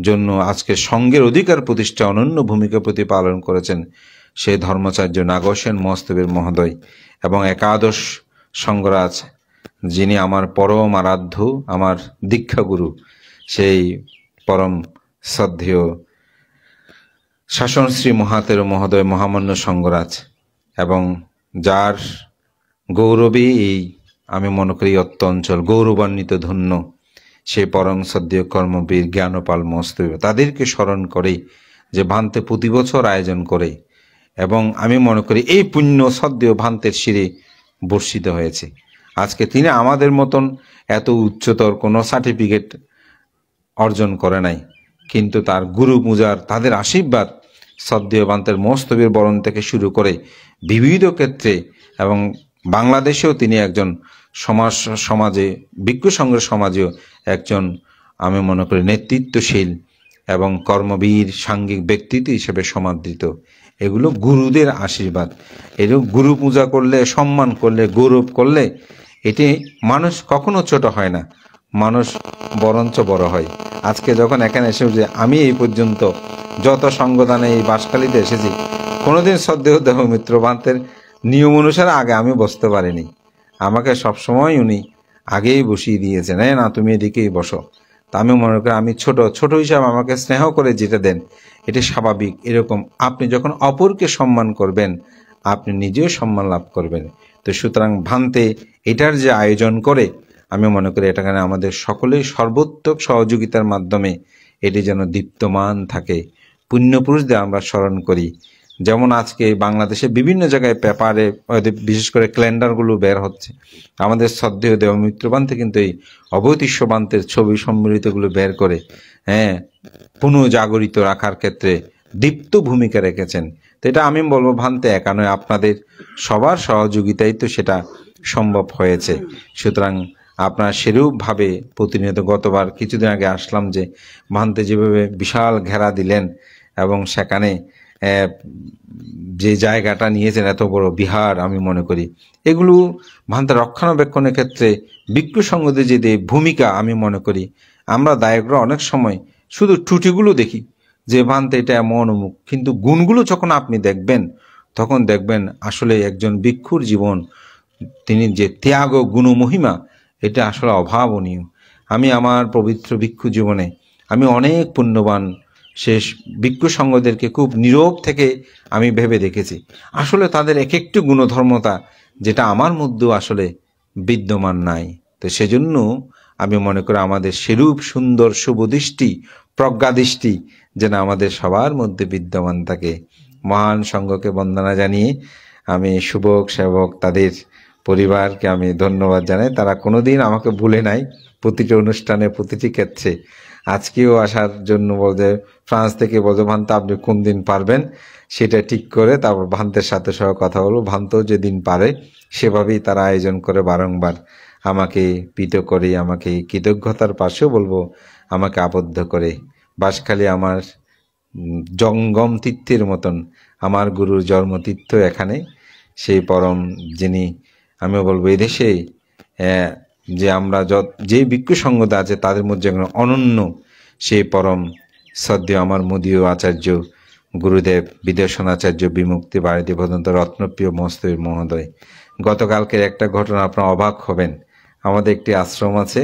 জন্য আজকে সঙ্ঘের অধিকার প্রতিষ্ঠা অনন্য ভূমিকা প্রতিপালন করেছেন, সেই ধর্মাচার্য নাগসেন মহস্তবের মহোদয় এবং একাদশ সঙ্গরাজ, যিনি আমার পরম আরাধ্য, আমার দীক্ষাগুরু, সেই পরম শ্রদ্ধেয় শাসন শ্রী মহাতের মহোদয় মহামান্য সঙ্গরাজ, এবং যার গৌরবে এই আমি মনে করি অত্য অঞ্চল গৌরবান্বিত ধন্য, সেই পরম শ্রদ্ধেয় কর্মবীর জ্ঞানপাল মহস্তবীয়, তাদেরকে স্মরণ করে যে ভান্তে প্রতি বছর আয়োজন করে, এবং আমি মনে করি এই পুণ্য শ্রদ্ধেয় ভান্তের শিরে বর্ষিত হয়েছে। আজকে তিনি আমাদের মতন এত উচ্চতর কোনো সার্টিফিকেট অর্জন করে নাই, কিন্তু তার গুরু পূজার তাদের আশীর্বাদ শ্রদ্ধেয় ভান্তের মহস্তবীর বরণ থেকে শুরু করে বিবিধ ক্ষেত্রে, এবং বাংলাদেশেও তিনি একজন সমাজে ভিক্ষু সংঘের সমাজেও একজন আমি মনে করি নেতৃত্বশীল এবং কর্মবীর সাংঘিক ব্যক্তিত্ব হিসেবে সমাদৃত। এগুলো গুরুদের আশীর্বাদ। এরকম গুরু পূজা করলে, সম্মান করলে, গৌরব করলে এটি মানুষ কখনো ছোট হয় না, মানুষ বরঞ্চ বড় হয়। আজকে যখন এখানে এসে যে আমি এই পর্যন্ত যত সঙ্গদানে এই বাঁশখালীতে এসেছি, কোনোদিন শ্রদ্ধেয় দেবমিত্র ভান্তের নিয়ম অনুসারে আগে আমি বসতে পারিনি। আমাকে সবসময় উনি আগেই বসিয়ে দিয়েছেন, না তুমি এদিকেই বসো। তা আমি মনে করি আমি ছোট হিসাবে আমাকে স্নেহ করে যেটা দেন এটি স্বাভাবিক। এরকম আপনি যখন অপরকে সম্মান করবেন, আপনি নিজেও সম্মান লাভ করবেন। তো সুতরাং ভান্তে এটার যে আয়োজন করে, আমি মনে করি এটাখানে আমাদের সকলেই সর্বোত্তক সহযোগিতার মাধ্যমে এটি যেন দীপ্তমান থাকে। পুণ্যপুরুষদের আমরা স্মরণ করি, যেমন আজকে বাংলাদেশে বিভিন্ন জায়গায় পেপারে বিশেষ করে ক্যালেন্ডারগুলো বের হচ্ছে। আমাদের শ্রদ্ধেয় দেবমিত্র ভান্তে কিন্তু এই অবৈতিষ্য ভান্তের ছবি সম্মিলিতগুলো বের করে পুনঃজাগরিত রাখার ক্ষেত্রে দীপ্ত ভূমিকা রেখেছেন। তো এটা আমি বলবো ভান্তে একা নয়, আপনাদের সবার সহযোগিতায় তো সেটা সম্ভব হয়েছে। সুতরাং আপনার সেরূপভাবে প্রতিনিয়ত, গতবার কিছুদিন আগে আসলাম যে ভান্তে যেভাবে বিশাল ঘেরা দিলেন এবং সেখানে যে জায়গাটা নিয়েছেন এত বড় বিহার, আমি মনে করি এগুলো ভান্তে রক্ষণাবেক্ষণের ক্ষেত্রে ভিক্ষু সংঘদের যে ভূমিকা, আমি মনে করি আমরা দায়করা অনেক সময় শুধু ত্রুটিগুলো দেখি যে ভান্তে এটা এমন অমুক, কিন্তু গুণগুলো যখন আপনি দেখবেন তখন দেখবেন আসলে একজন ভিক্ষুর জীবন, তিনি যে ত্যাগ ও গুণমহিমা, এটা আসলে অভাবনীয়। আমি আমার পবিত্র ভিক্ষু জীবনে আমি অনেক পুণ্যবান শেষ ভিক্ষু সংঘদেরকে খুব নীরব থেকে আমি ভেবে দেখেছি, আসলে তাদের এক একটি গুণধর্মতা যেটা আমার মধ্যেও আসলে বিদ্যমান নাই। তো সেজন্য আমি মনে করি আমাদের সেরূপ সুন্দর শুভদৃষ্টি, প্রজ্ঞাদৃষ্টি যেন আমাদের সবার মধ্যে বিদ্যমান থাকে। মহান সংঘকে বন্দনা জানিয়ে আমি শুভক সেবক তাদের পরিবারকে আমি ধন্যবাদ জানাই। তারা কোনোদিন আমাকে ভুলে নাই, প্রতিটি অনুষ্ঠানে প্রতিটি ক্ষেত্রে। আজকেও আসার জন্য বলছে, ফ্রান্স থেকে বলছে ভান্তে আপনি কোন দিন পারবেন সেটা ঠিক করে তারপর ভান্তের সাথে সহ কথা বলবো। ভান্তও যেদিন পারে সেভাবেই তারা আয়োজন করে বারংবার আমাকে প্রীত করে, আমাকে কৃতজ্ঞতার পাশেও বলবো আমাকে আবদ্ধ করে। বাঁশখালী আমার জঙ্গম তীর্থের মতন, আমার গুরুর জন্মতীর্থ এখানে। সেই পরম যিনি, আমি বলবো এদেশে যে আমরা যে ভিক্ষু সংঘ আছে তাদের মধ্যে অনন্য সেই পরম শ্রদ্ধেয় আমার মোদীয় আচার্য গুরুদেব বিদেশনাচার্য বিমুক্তি ভারতী ভদন্ত রত্নপ্রিয় মহস্তবীর মহোদয়। গতকালকের একটা ঘটনা আপনারা অবাক হবেন। আমাদের একটি আশ্রম আছে,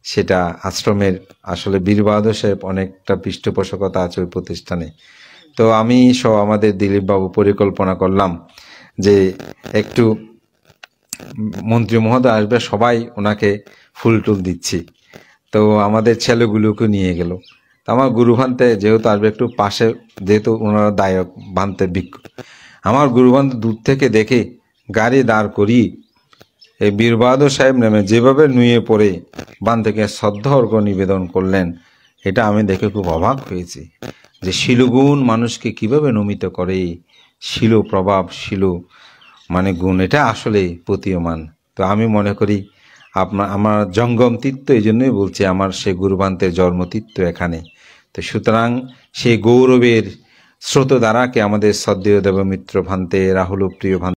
সেটা আশ্রমের আসলে বীর বাহাদুর সাহেব অনেকটা পৃষ্ঠপোষকতা আছে ওই প্রতিষ্ঠানে। তো আমি সহ আমাদের দিলীপবাবু পরিকল্পনা করলাম যে একটু মন্ত্রী মহোদয় আসবে, সবাই ওনাকে ফুল টুল দিচ্ছি। তো আমাদের ছেলেগুলোকে নিয়ে গেল। তো আমার গুরু ভান্তে যেহেতু আসবে একটু পাশে, যেহেতু ওনারা দায়ক ভান্তে ভিক্ষু, আমার গুরু ভান্তে দূর থেকে দেখে গাড়ি দাঁড় করি এই বীর বাহাদুর সাহেব নেমে যেভাবে নুয়ে পড়ে ভান্তেকে শ্রদ্ধা অর্ঘ নিবেদন করলেন, এটা আমি দেখে খুব অবাক হয়েছি যে শিলগুণ মানুষকে কিভাবে নমিত করে, শিল প্রভাব, শিল মানে গুণ, এটা আসলে প্রতীয়মান। তো আমি মনে করি আমার জঙ্গম তীর্থ, এই জন্যই বলছি আমার সে গুরুভান্তের জন্মতীর্থ এখানে। তো সুতরাং সেই গৌরবের স্রোত দ্বারাকে আমাদের শ্রদ্ধেয় দেবমিত্র ভান্তে রাহুল প্রিয় ভান্তে